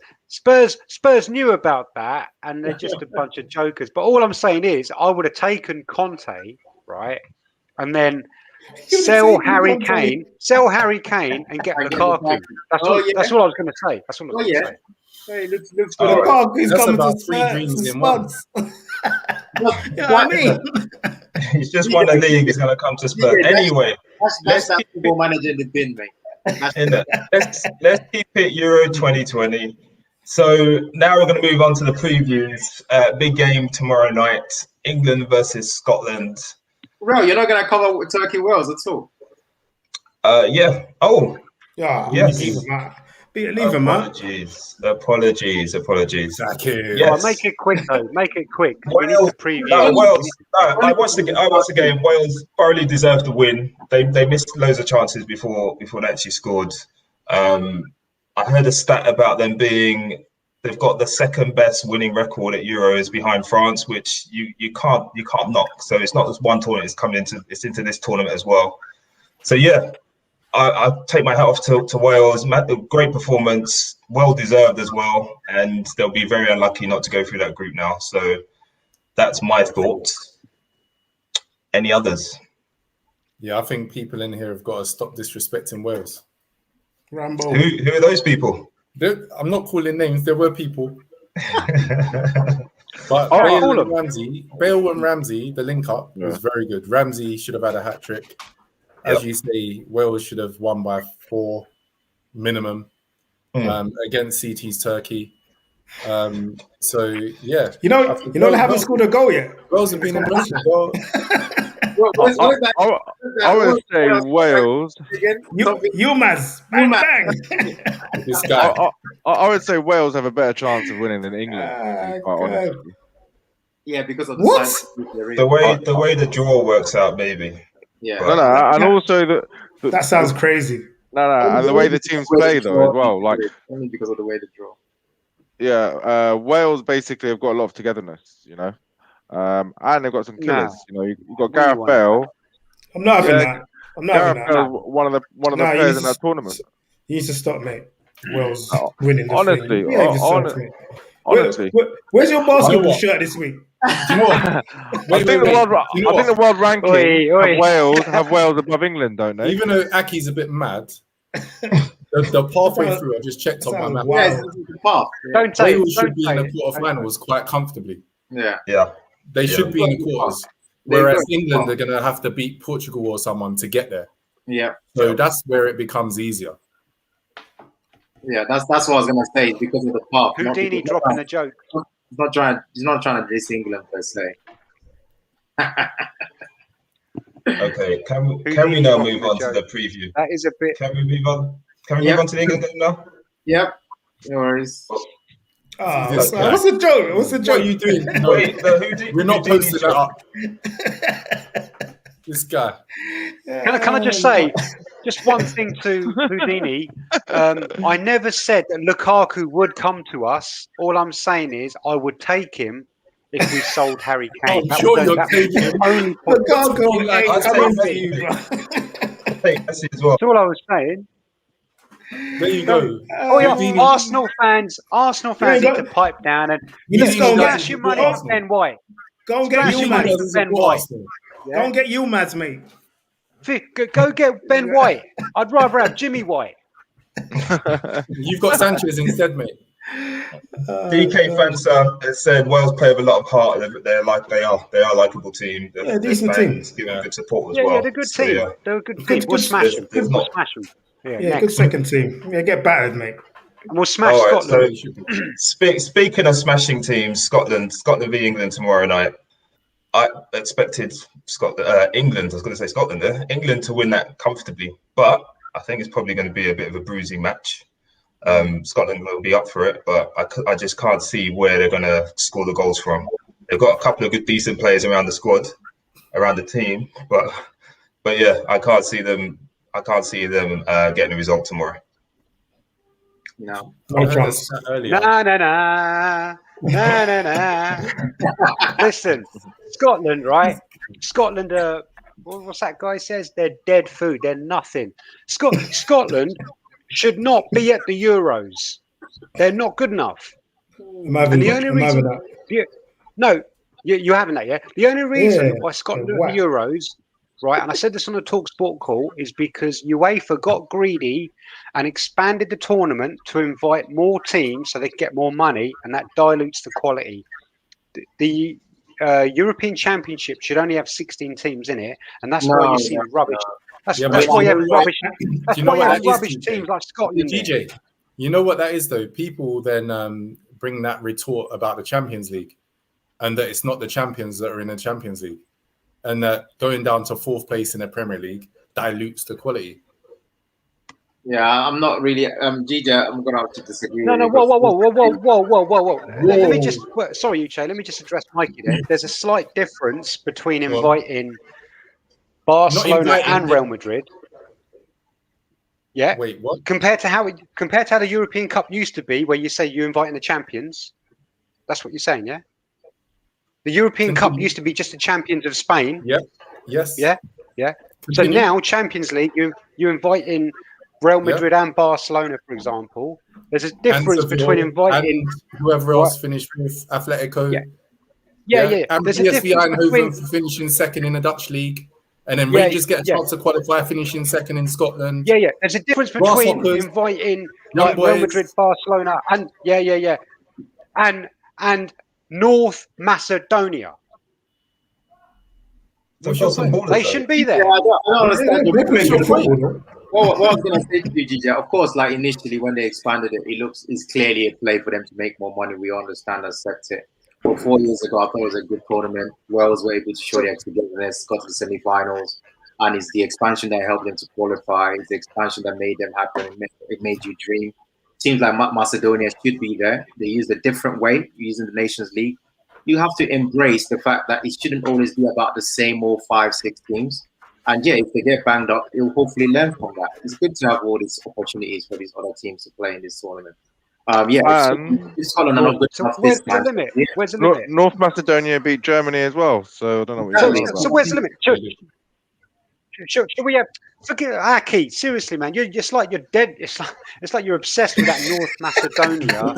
Spurs knew about that, and they're just a bunch of jokers. But all I'm saying is, I would have taken Conte, right, and then sell Harry Kane, and get Lukaku. That's what I was going to say. That's what I was going to say. Hey, looks good. Lukaku's That's coming about to 3 dreams in one. You know what I mean? He's just won the league. He's going to come to Spurs anyway. That's that football manager in the bin, mate. Let's keep it Euro 2020. So now we're going to move on to the previews. Big game tomorrow night: England versus Scotland. Bro, you're not going to cover Turkey Wales at all. Yeah. Oh. Yeah. Yes. Leave him out. Apologies. Exactly. Yes. Make it quick though. Make it quick. We need Wales, to preview. I watched the game. Wales thoroughly deserved the win. They missed loads of chances before they actually scored. I heard a stat about them they've got the second best winning record at Euros behind France, which you can't knock. So it's not just one tournament; it's into this tournament as well. So yeah. I take my hat off to Wales. Great performance, well deserved as well, and they'll be very unlucky not to go through that group now. So that's my thoughts. Any others? Yeah, I think people in here have got to stop disrespecting Wales. Rambo. Who are those people? I'm not calling names. There were people, but Bale and Ramsey, the link up was very good. Ramsey should have had a hat trick. As you say, Wales should have won by 4 minimum against CT's Turkey. So yeah, you know they haven't scored a goal yet. Wales have been emotional. I would say Wales. Yilmaz, bang. This guy. I would say Wales have a better chance of winning than England. Quite honestly. Yeah, because of the way the draw works out, maybe. Yeah. No, and also that sounds crazy. No, and the way the teams play though as well, like only because of the way they draw. Yeah, Wales basically have got a lot of togetherness, you know, and they've got some killers. You know, you've got Gareth Bale. I'm not having that. I'm not having that. One of the players in that tournament. You need to stop, mate. Wales winning the honestly, thing. Behave yourself, mate. honestly. Where's your basketball what? shirt this week? Do you know what? I think the world ranking Oi. have Wales above England, don't they? Even though Aki's a bit mad, the pathway through, I just checked on my map. Wow. Yeah, it's the path. Don't say Wales it. should Don't be in say the it. quarterfinals quite comfortably. Yeah. They should be in the quarters. They've Whereas got- England are going to have to beat Portugal or someone to get there. Yeah. So that's where it becomes easier. Yeah, that's what I was gonna say because of the path. Houdini dropping a joke. He's not trying to diss England per se. Okay, can we now move on to the preview? That is a bit. Can we move on? Can we move on to the England game now? Yep. No worries. What's the joke? What's the What joke? are you doing? No, Wait, we're not posting that up. This guy. Can I just say, just one thing to Houdini? I never said that Lukaku would come to us. All I'm saying is I would take him if we sold Harry Kane. I'm sure you're taking him. Only Lukaku Like, ain't I coming say for you, bro. I think that's it as well. That's all I was saying. There you go. Oh yeah, Houdini. Arsenal fans need got- to pipe down and You just go and splash get your money on Ben White. Go and get Splash you your money mads. for Ben White. Go and get you mads, mate. Go get Ben White. I'd rather have Jimmy White. You've got Sanchez instead, mate. DK Fansa has said Wales play with a lot of heart. They are a likeable team. Yeah, decent team. Giving good support as Yeah, well. yeah, they're a good So, team. yeah. They're a good team. Good- We'll good- smash them. there's We'll not- smash them. Yeah, Yeah, next. good second team. Yeah, get battered, mate. And we'll smash All right, Scotland. Speaking of smashing teams, Scotland v England tomorrow night. I expected England. I was going to say Scotland there. England to win that comfortably, but I think it's probably going to be a bit of a bruising match. Scotland will be up for it, but I just can't see where they're going to score the goals from. They've got a couple of good, decent players around the squad, around the team, but yeah, I can't see them getting a result tomorrow. No. No chance. Earlier. Na. Listen, Scotland, right? Scotland are, what's that guy says? They're dead food. They're nothing. Scotland should not be at the Euros. They're not good enough. I'm having that. No, you haven't that, yeah? The only reason Yeah, why Scotland yeah, are at the Euros, right, and I said this on the TalkSport call, is because UEFA got greedy and expanded the tournament to invite more teams so they can get more money, and that dilutes the quality. The European Championship should only have 16 teams in it, and that's why you see rubbish. That's why you have rubbish. That's why you have rubbish teams like Scotland. DJ, you know what that is though? People then bring that retort about the Champions League, and that it's not the champions that are in the Champions League, and that going down to 4th place in the Premier League dilutes the quality. Yeah, I'm not really. GJ, I'm gonna have to disagree. No, whoa. Let me just. Sorry, Uche. Let me just address Mikey there. There's a slight difference between inviting Barcelona and Real Madrid. Yeah. Wait, what? Compared to how the European Cup used to be, where you say you're inviting the champions. That's what you're saying, yeah. The European Cup used to be just the champions of Spain. Yeah. Yes. Yeah. So now Champions League, you're inviting Real Madrid and Barcelona, for example. There's a difference between inviting and whoever else finished with Atletico. Yeah. And There's a PSV difference Eindhoven for finishing second in the Dutch league, and then Rangers get a chance to qualify, finishing second in Scotland. Yeah. There's a difference between inviting like Real Madrid, Barcelona, and North Macedonia. They shouldn't be there. Yeah, I don't understand. They're playing good football, though. What I was gonna say to you, GJ, of course, like initially when they expanded it, it's clearly a play for them to make more money. We understand, accept it. But 4 years ago, I thought it was a good tournament. Wales were able to show their togetherness, got to the semi-finals, and it's the expansion that helped them to qualify. It's the expansion that made them happen. It made you dream. Teams like Macedonia should be there. They use a different way, using the Nations League. You have to embrace the fact that it shouldn't always be about the same old 5-6 teams. And yeah, if they get banged up, they'll hopefully learn from that. It's good to have all these opportunities for these other teams to play in this tournament. Scotland are not good enough Where's this the time. limit? Where's the limit? North Macedonia beat Germany as well, so I don't know what you're talking about. So where's the limit? Should we have Forget Aki. Seriously, man, it's like you're dead. It's like you're obsessed with that North Macedonia,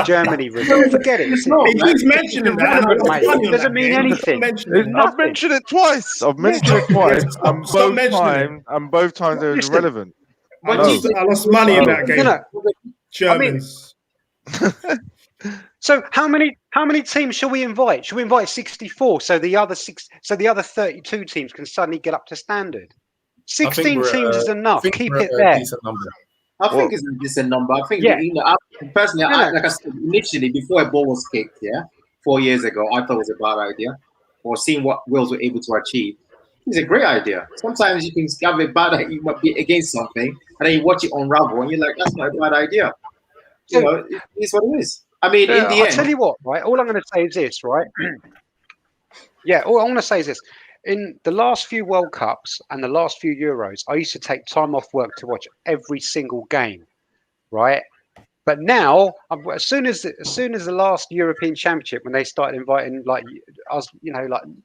Germany result. Forget it. It's not, He man. keeps mentioning that. and I irrelevant, lost mate. money It on doesn't that mean game. anything. Mentioning I've that. mentioned it twice. I've mentioned it twice, and Stop mentioning it. both times it was Listen. irrelevant. I No. lost money in that You game. know, Germans. so how many teams shall we invite? Shall we invite 64 so the other 32 teams can suddenly get up to standard? 16 teams is enough. Keep it there. Decent number. I think it's a decent number. I think, Yeah. personally, No. like I said, initially, before a ball was kicked, 4 years ago, I thought it was a bad idea. Or seeing what Wales were able to achieve. It's a great idea. Sometimes you can have a bad idea, you might be against something, and then you watch it unravel, and you're like, that's not a bad idea. You know, it's what it is. I mean, in the I'll end. tell you what, right? All I'm going to say is this, right? All I want to say is this. In the last few World Cups and the last few Euros, I used to take time off work to watch every single game, right? But now, as soon as the last European Championship, when they started inviting like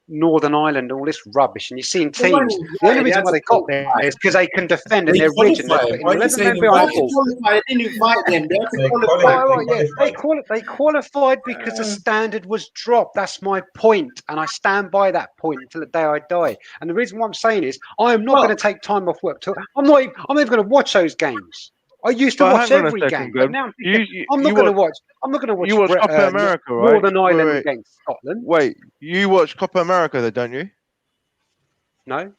Northern Ireland, all this rubbish, and you're seeing teams. The only reason why they got there is because they can defend in their region. They're putting 11 men behind the ball. They didn't invite them. They had to qualify. They qualified because the standard was dropped. That's my point, and I stand by that point until the day I die. And the reason why I'm saying is, I am not going to take time off work. I'm not even going to watch those games. I used to watch every game, but now I'm not going to watch. I'm not going to watch. You watch Copa America, right? Northern Ireland against Scotland. Wait, you watch Copa America, though, don't you? No.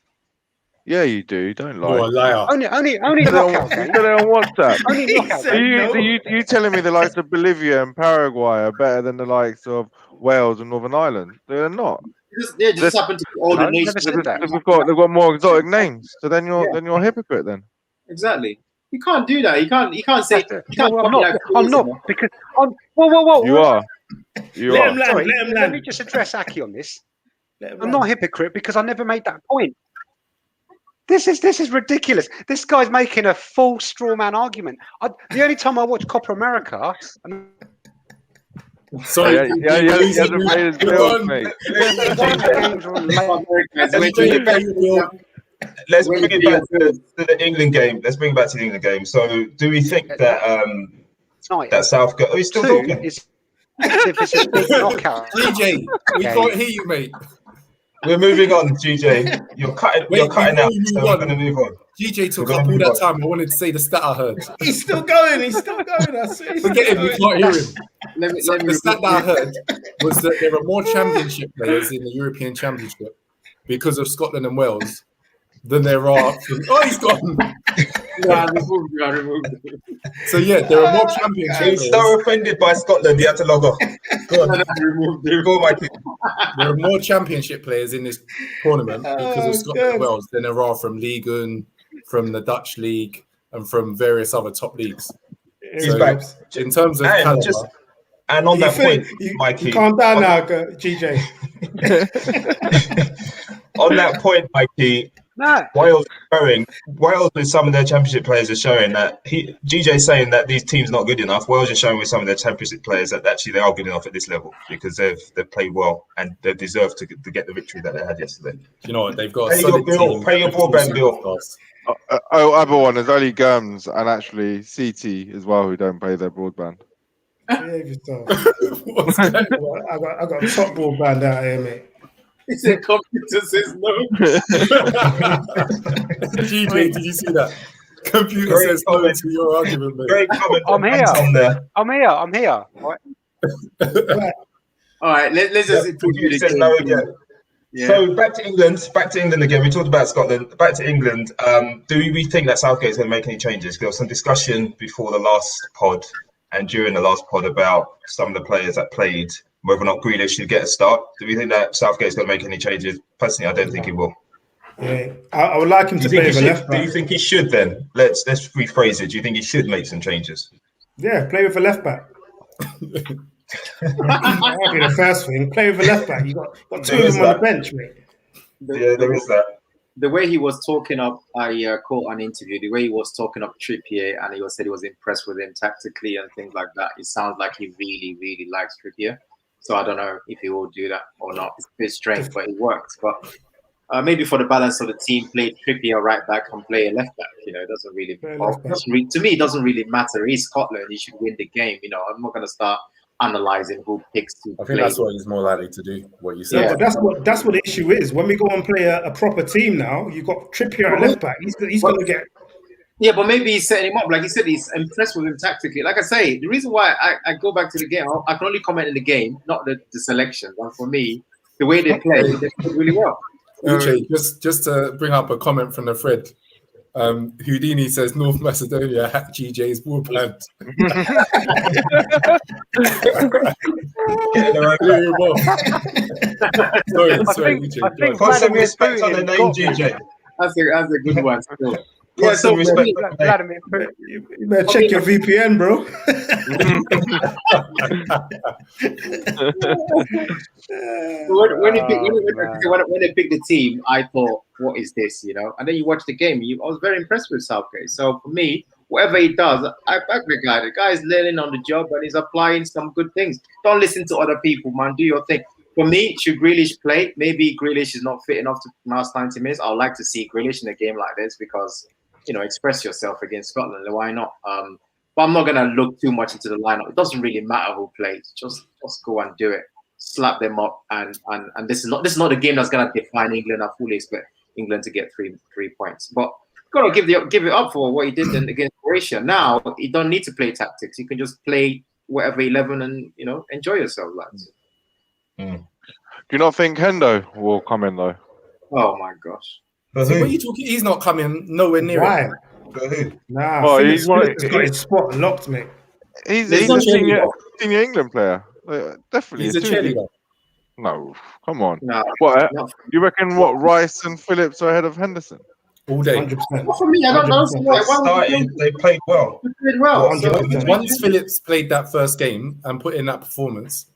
Yeah, you do. Don't lie. You're a liar. Only knockout games. You on WhatsApp. Only knockout games. You telling me the likes of Bolivia and Paraguay are better than the likes of Wales and Northern Ireland? They're not. They just happen to be older nations. They've got more exotic names. So then you're a hypocrite then. Exactly. You can't do that. You can't say. I'm not because I'm. Whoa. You are. Let him land. Let me just address Aki on this. I'm not a hypocrite because I never made that point. This is ridiculous. This guy's making a full straw man argument. The only time I watch Copa America. Sorry, he hasn't paid his bills, mate. Let's bring it back to the England game. Let's bring it back to the England game. So, do we think that Southgate? Oh, he's still talking. It's a big knockout. GJ, we can't hear you, mate. We're moving on, GJ. You're cutting out. So we're going to move on. GJ took up all that time. I wanted to say the stat I heard. He's still going. I see. Forget him. You can't hear him. The stat that I heard was that there are more championship players in the European Championship because of Scotland and Wales than there are. Oh, he's gone. So yeah, there are more championship players. He's so offended by Scotland, he had to log off. Go on, Mikey. There are more championship players in this tournament because of Scotland and Wales than there are from Ligue 1, from the Dutch League, and from various other top leagues. He's back. In terms of caliber, and on that point, Mikey. Calm down now, GJ. On that point, Mikey. No. Wales with some of their championship players are showing that GJ's saying that these teams are not good enough. Wales is showing with some of their championship players that actually they are good enough at this level because they've played well and they deserve to get the victory that they had yesterday. You know what? They've got pay your broadband bill. Other one is only Gums and actually CT as well who don't pay their broadband. What's that? I got top broadband out here, mate. He said computer says no. GJ, did you see that? Computer says no to your argument, mate. Great comment. I'm here. Right. All right, let's just Computer says no again. Yeah. So back to England again. We talked about Scotland. Back to England. Do we think that Southgate's going to make any changes? There was some discussion before the last pod and during the last pod about some of the players that played, whether or not Grealish should get a start. Do we think that Southgate's going to make any changes? Personally, I don't think he will. Yeah, I would like him to play with a left back. Do you think he should then? Let's rephrase it. Do you think he should make some changes? Yeah, play with a left back. That'd be the first thing. Play with a left back. You got two of them on the bench, mate. Yeah, there is that. The way he was talking up, I caught an interview. The way he was talking up Trippier, and he said he was impressed with him tactically and things like that. It sounds like he really, really likes Trippier. So I don't know if he will do that or not. It's a bit strange, but it works. But maybe for the balance of the team, play Trippier right back and play a left back. It doesn't really, to me, it doesn't really matter. He's Scotland. He should win the game. I'm not going to start analysing who picks to I think that's what he's more likely to do. What you said. Yeah, but that's what the issue is. When we go and play a proper team now, you got Trippier at left back. He's going to get. Yeah, but maybe he's setting him up. Like he said, he's impressed with him tactically. Like I say, the reason why I go back to the game, I can only comment in the game, not the selection. But for me, the way they play really well. Uche, just to bring up a comment from the thread, Houdini says North Macedonia hacked GJ's war plans. Sorry, Uche. I think put some respect on the name, GJ. That's a good one. Still. Yeah, so respect. Vladimir, You better check your VPN, bro. When they picked the team, I thought, what is this, And then you watch the game, I was very impressed with Southgate. So for me, whatever he does, I back the guy. The guy is learning on the job and he's applying some good things. Don't listen to other people, man. Do your thing. For me, should Grealish play? Maybe Grealish is not fit enough to last 90 minutes. I would like to see Grealish in a game like this because express yourself against Scotland. Why not? But I'm not gonna look too much into the lineup. It doesn't really matter who plays. Just go and do it. Slap them up, and this is not the game that's gonna define England. I fully expect England to get three points. But gotta give it up for what he did against Croatia. Now you don't need to play tactics. You can just play whatever 11 and enjoy yourself, lads. Do you not think Hendo will come in though? Oh my gosh. So what are you talking? He's not coming nowhere near it. Nah, well, he's got his spot locked, mate. He's a senior England player. Definitely. He's a cheerleader. No, come on. No, what? You reckon Rice and Phillips are ahead of Henderson? All day. 100%. Well, for me, I don't know. They played well. They played well. Once Phillips played that first game and put in that performance,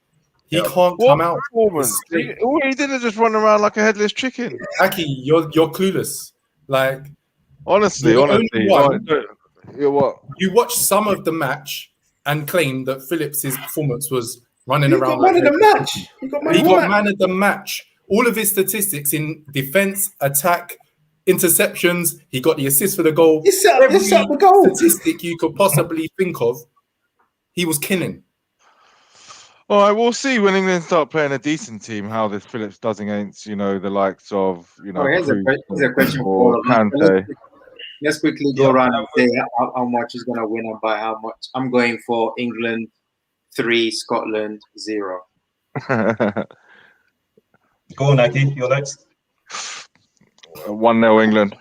he can't come out. Performance? All he did is just run around like a headless chicken. Aki, you're clueless. Like, honestly, you're what? You watched some of the match and claimed that Phillips' performance was running He around. got man of the match. He got man of the match. All of his statistics in defense, attack, interceptions. He got the assist for the goal. He set up the goal. Statistic you could possibly think of, he was killing. All right, we'll see when England start playing a decent team how this Phillips does against, the likes of, here's a question for all of Kante. Let's quickly go around and say how much is going to win and by how much. I'm going for England 3, Scotland 0. Go on, Aki, you're next. 1-0 England.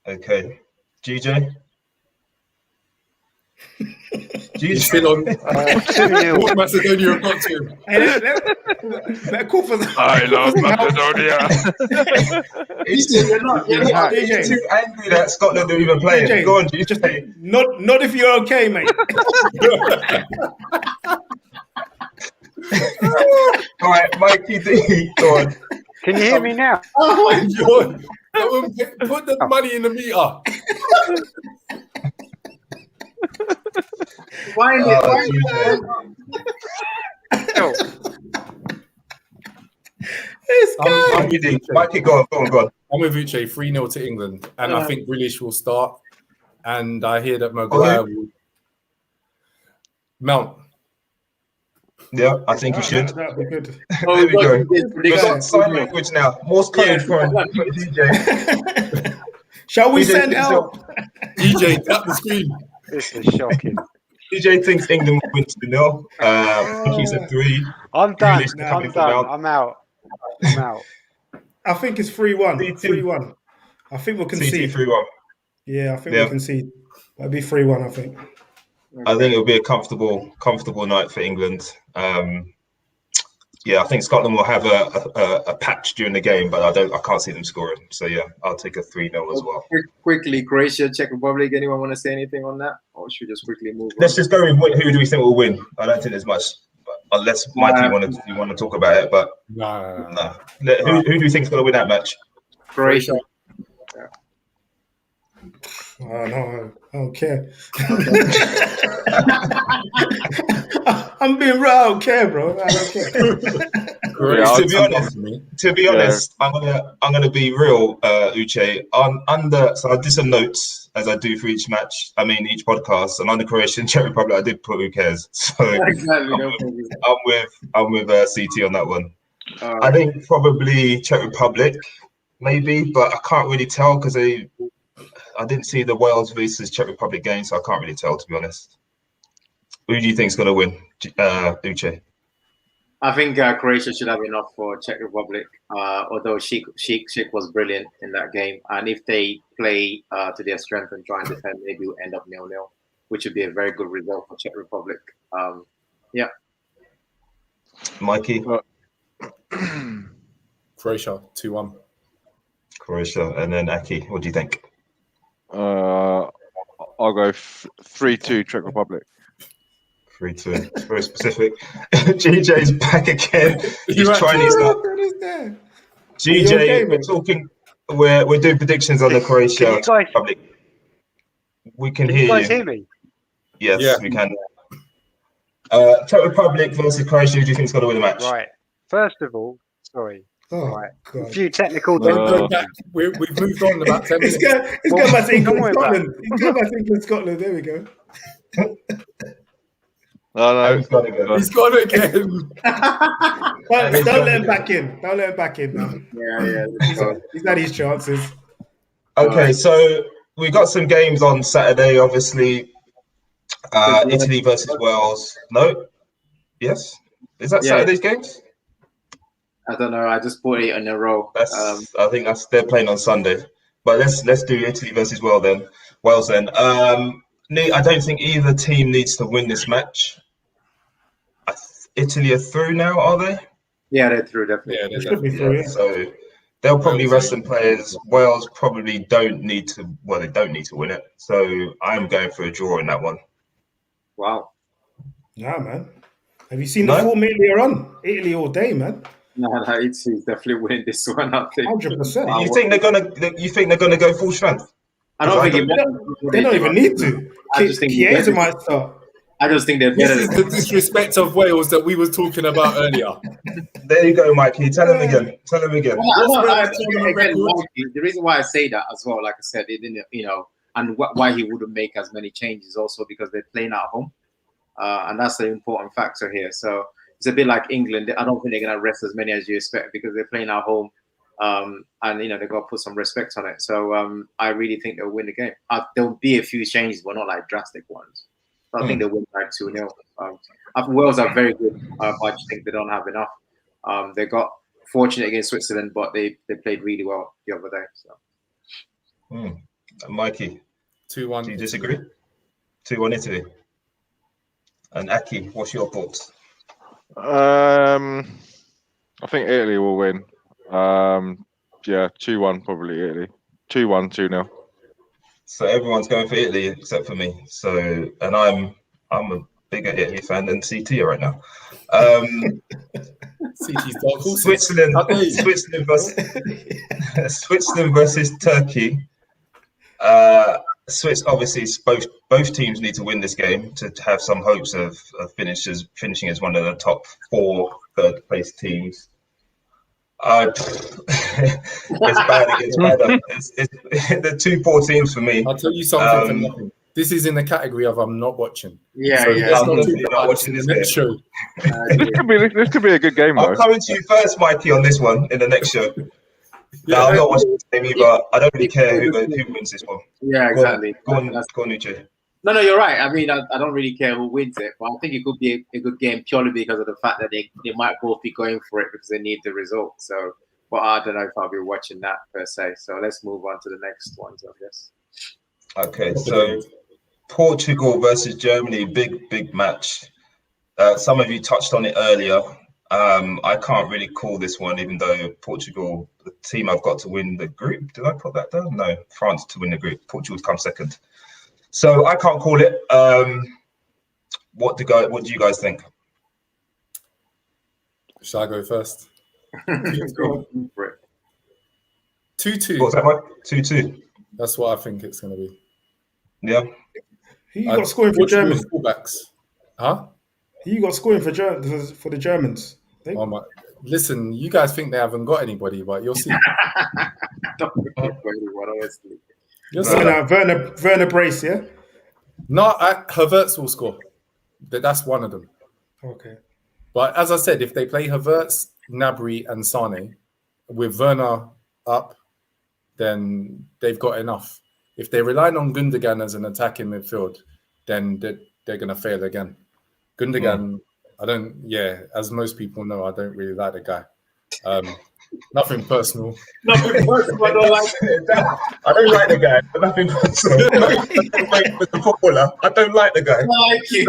Okay. GJ? He's still on. North Macedonia have got to him. Better call for that. I love Macedonia. He's too angry that Scotland are even playing. DJ, Go on, GJ. Not if you're okay, mate. All right, Mikey D, go on. Can you hear me now? Oh my God. Put the money in the meter. Wind it. I'm with Uche. Mikey, go on. I'm with Uche, 3-0 to England. And I think Grealish will start. And I hear that Maguire will mount. Yeah, I think you should. That'd be good. There we go. We've got sign language now. Morse code from DJ. Shall we DJ send help? DJ, tap the screen. This is shocking. DJ thinks England will win 2-0. I think he said 3. I'm done. Grealish I'm coming done. from I'm out. I'm out. I think it's 3-1. 3-2. 3-1. I think we'll concede. 3-1. Yeah, I think we'll concede. That'll be 3-1, I think. I think it'll be a comfortable night for England. I think Scotland will have a patch during the game, but I can't see them scoring. So yeah, I'll take a 3-0 as well. Quickly, Croatia, Czech Republic. Anyone want to say anything on that, or should we just quickly move? Let's just go with who do we think will win? I don't think there's much, unless Mikey you want to talk about it. But No. Who do you think is going to win that match? Croatia. Oh, no, I don't care. I'm being real. I don't care, bro. I don't care. Yeah, to be honest, I'm gonna be real, Uche. So I did some notes as I do for each match. I mean, each podcast. And under Croatia and Czech Republic, I did put who cares. So Exactly. I'm with CT on that one. I think probably Czech Republic, maybe, but I can't really tell because I didn't see the Wales versus Czech Republic game, so I can't really tell, to be honest. Who do you think is going to win, Uche? I think Croatia should have enough for Czech Republic, although Schick was brilliant in that game. And if they play to their strength and try and defend, maybe we'll end up 0-0, which would be a very good result for Czech Republic. Yeah. Mikey? Croatia, 2-1. Croatia. And then Aki, what do you think? I'll go 3-2 Czech Republic. 3-2. It's very specific. GJ's back again. He's trying his luck. GJ, we're talking. We're doing predictions on the Croatia Republic. We can hear you. Can you guys hear me? Yes, we can. Czech Republic versus Croatia. Who do you think is going to win the match? Right. First of all, sorry. Right. A few technical. We've moved on about 10 minutes. He's going back to England, Scotland. He's going back to England, Scotland. There we go. No, He's got it again. He's got it again. Don't let him back in. Don't let him back in now. Yeah. He's had his chances. Okay, so we got some games on Saturday, obviously. Italy versus Wales. No? Yes? Is that Saturday's games? I don't know. I just put it in a row. I think they're playing on Sunday. But let's do Italy versus Wales then. I don't think either team needs to win this match. Italy are through now, are they? Yeah, they're through, definitely. Yeah, they should be through. So they'll probably rest some players. Wales probably don't need to. Well, they don't need to win it. So I'm going for a draw in that one. Wow. Yeah, man. Have you seen the form Italy are on? Italy all day, man. No, Italy's definitely winning this one. I think 100%. You think they're gonna go full strength? I don't think they don't even need to. I just think Chiesa might start. I just think they're better. This is the disrespect of Wales that we were talking about earlier. There you go, Mikey. Tell him again. The reason why I say that as well, like I said, it didn't, and why he wouldn't make as many changes also because they're playing at home, and that's the important factor here. So it's a bit like England. I don't think they're gonna rest as many as you expect because they're playing at home, and they've got to put some respect on it. So I really think they'll win the game. There'll be a few changes, but not like drastic ones. I think they'll win by 2-0. Wales are very good, but I just think they don't have enough. They got fortunate against Switzerland, but they played really well the other day. So, Mikey, 2-1. Do you disagree? 2-1 Italy. And Aki, what's your thoughts? I think Italy will win. 2-1 probably Italy. 2-1, 2-0. So everyone's going for Italy except for me. So, and I'm a bigger Italy fan than CT right now. CT's dark horse. Switzerland versus Turkey. Obviously, both teams need to win this game to have some hopes of finishing as one of the top 4 third-place teams. It's bad. It gets better. It's the 2 poor teams for me. I'll tell you something for nothing. This is in the category of I'm not watching. Yeah. I'm not watching this next show. This could be a good game, though. I'm coming to you first, Mikey, on this one in the next show. No, I'm not watching this game either. I don't really care who wins this one. Yeah, exactly. Go on, Uche. No, you're right. I mean, I don't really care who wins it, but I think it could be a good game purely because of the fact that they might both be going for it because they need the result. So, but I don't know if I'll be watching that per se. So let's move on to the next ones, I guess. Okay, so Portugal versus Germany, big match. Some of you touched on it earlier. I can't really call this one, even though Portugal, the team I've got to win the group. Did I put that down? No, France to win the group. Portugal's come second. So I can't call it. What do you guys think? Shall I go first? 2-2. 2-2. What's that, Mike? 2-2. That's what I think it's going to be. Yeah. Who you got scoring for Germany? Fullbacks. Huh? You got scoring for the Germans. Oh my! Listen, you guys think they haven't got anybody, but you'll see. Don't forget for anyone, honestly. You'll see. Werner Brace, yeah. No, Havertz will score. That's one of them. Okay. But as I said, if they play Havertz, Gnabry, and Sane with Werner up, then they've got enough. If they rely on Gundogan as an attacking midfield, then they're going to fail again. Gundogan, as most people know, I don't really like the guy. Nothing personal. Nothing personal. I don't like it. I don't like the guy, but nothing personal. With the footballer, I don't like the guy. I like you.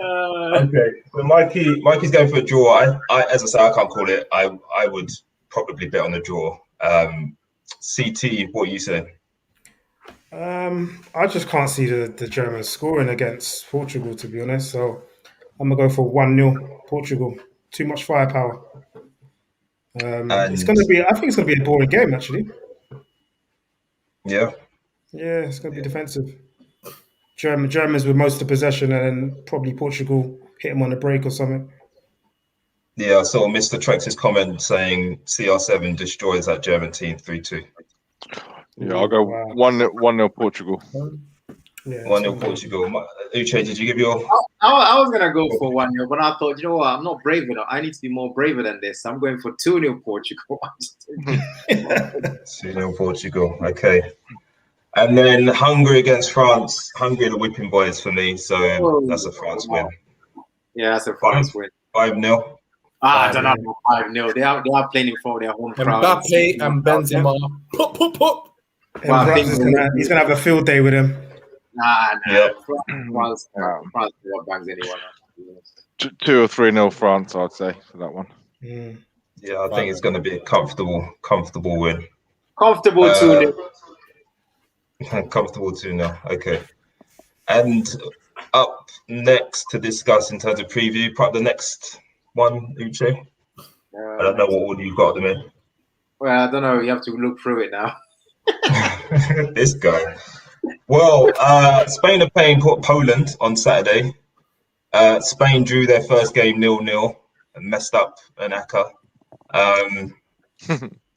Okay, so Mikey's going for a draw. I as I say, I can't call it. I would probably bet on the draw. CT, what are you saying? I just can't see the Germans scoring against Portugal, to be honest. So I'm gonna go for 1-0 Portugal. Too much firepower. It's gonna be. I think it's gonna be a boring game, actually. Yeah. Yeah, it's gonna be defensive. Germans with most of the possession, and then probably Portugal hit them on a break or something. Yeah, I saw Mr. Trex's comment saying CR7 destroys that German team 3-2. Yeah, I'll go 1-0 Portugal. Yeah, 1-0 Portugal. Uche, did you give your... I was going to go for 1-0, but I thought, you know what, I'm not brave enough. I need to be more braver than this. I'm going for 2-0 Portugal. 2-0 Portugal, okay. And then Hungary against France. Hungary are the whipping boys for me, so that's a France win. Yeah, that's a France win. 5-0. I don't know, 5-0. They are playing for their home crowd. Mbappe and Benzema. Pop, pop, pop. Well, he's going to have a field day with him. Nah. Yep. France bangs anyone. 2 or 3-0 France, I'd say, for that one. Yeah, I think it's going to be a comfortable win. Comfortable 2-0. Comfortable 2-0. Okay. And up next to discuss in terms of preview, the next one, Uche. I don't know what order you've got them in. Well, I don't know. You have to look through it now. This guy. Well, Spain are playing Poland on Saturday. Spain drew their first game 0-0 and messed up an Aka.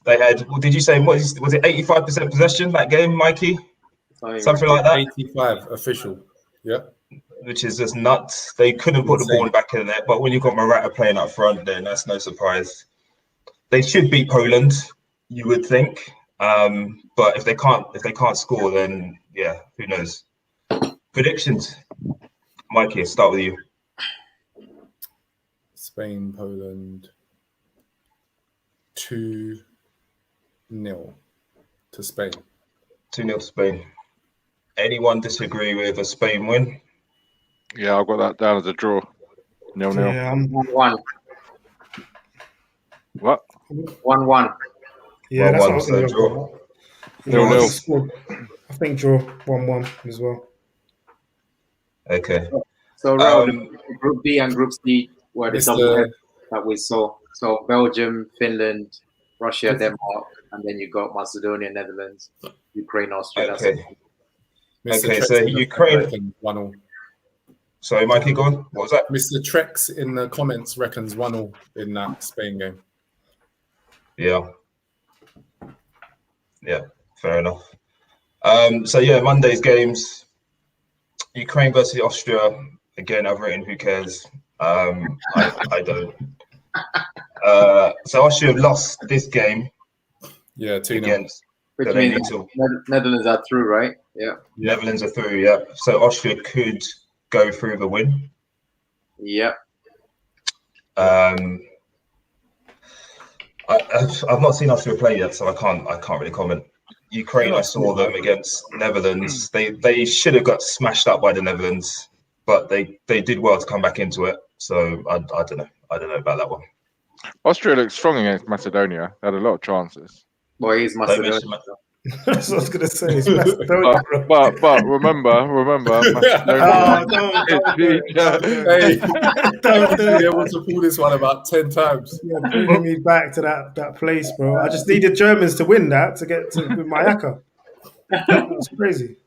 They had, did you say, was it 85% possession that game, Mikey? Something like that? 85 official, yeah. Which is just nuts. They couldn't put the ball back in there, but when you've got Morata playing up front, then that's no surprise. They should beat Poland, you would think. But if they can't score, then yeah, who knows? Predictions, Mikey. I'll start with you. Spain, Poland, 2-0 to Spain. 2-0 to Spain. Anyone disagree with a Spain win? Yeah, I've got that down as a draw. 0-0. Yeah, 1-1. What? 1-1. Yeah, that's what I was so going to draw. go. 0-0. I think draw 1-1 as well. Okay. So Group B and Group C were the double head that we saw. So Belgium, Finland, Russia, Denmark, and then you got Macedonia, Netherlands, Ukraine, Austria. Okay. Okay, so Ukraine 1-0. Sorry, Mikey, go on. What was that? Mr. Trex in the comments reckons 1-0 in that Spain game. Yeah. Yeah, fair enough. So yeah, Monday's games. Ukraine versus Austria. Again, I've written who cares. I don't. So Austria have lost this game. Yeah, 2-0. Against. Which means Netherlands are through, right? Yeah. Netherlands are through, yeah. So Austria could go through the win. Yep. I've not seen Austria play yet, so I can't really comment. Ukraine, I saw them against Netherlands. They should have got smashed up by the Netherlands, but they did well to come back into it. So I don't know. I don't know about that one. Austria looks strong against Macedonia. They had a lot of chances. Well, he's Macedonia. That's what I was going to say. It's Macedonia, but remember, Macedonia. Hey, don't be able to pull this one about 10 times. Yeah, bringing me back to that place, bro. I just needed Germans to win that to get to with my Aka. That's crazy.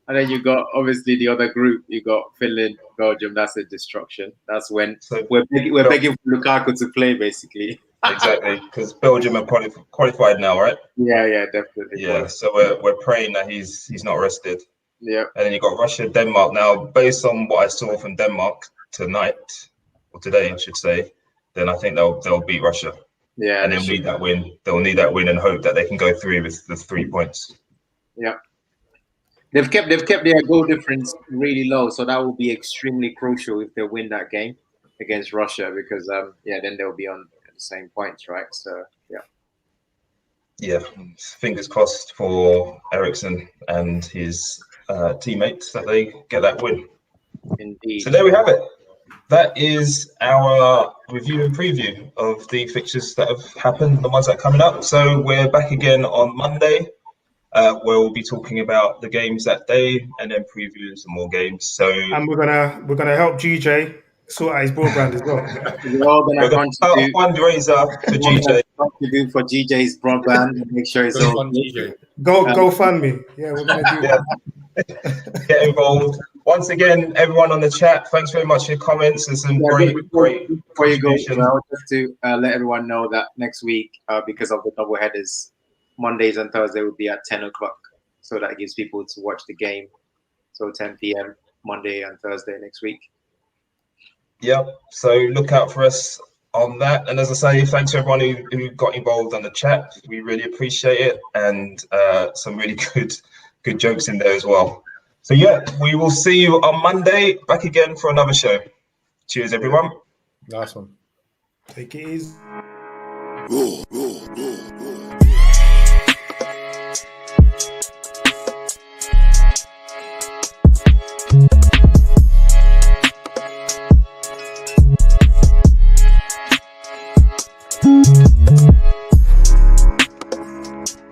And then you got obviously the other group. You got Finland, Belgium. That's a destruction. That's when we're begging for Lukaku to play, basically. Exactly, because Belgium are qualified now, right? Yeah, definitely. Yeah, so we're praying that he's not rested. Yeah. And then you got Russia, Denmark. Now, based on what I saw from Denmark tonight, or today, I should say, then I think they'll beat Russia. Yeah, and they'll need that win. They'll need that win and hope that they can go through with the 3 points. Yeah. They've kept their goal difference really low, so that will be extremely crucial if they win that game against Russia, because then they'll be on the same points, right? So yeah, fingers crossed for Ericsson and his teammates that they get that win. Indeed. So there we have it. That is our review and preview of the fixtures that have happened, the ones that are coming up. So we're back again on Monday. Where we'll be talking about the games that day and then previews some more games. So and we're gonna help GJ sort out his broadband as well. We're all gonna contribute. Fundraiser for GJ. Contribute for GJ's broadband and make sure it's all GJ. Go fund me. Yeah, we're gonna do that. Get involved. Once again, everyone on the chat, thanks very much for your comments. There's some great before you go, well, just to let everyone know that next week, because of the double headers, Mondays and Thursday will be at 10 o'clock. So that gives people to watch the game. So 10 p.m. Monday and Thursday next week. Yep. So look out for us on that. And as I say, thanks to everyone who got involved on the chat. We really appreciate it. And some really good jokes in there as well. So yeah, we will see you on Monday. Back again for another show. Cheers, everyone. Nice one. Take it easy.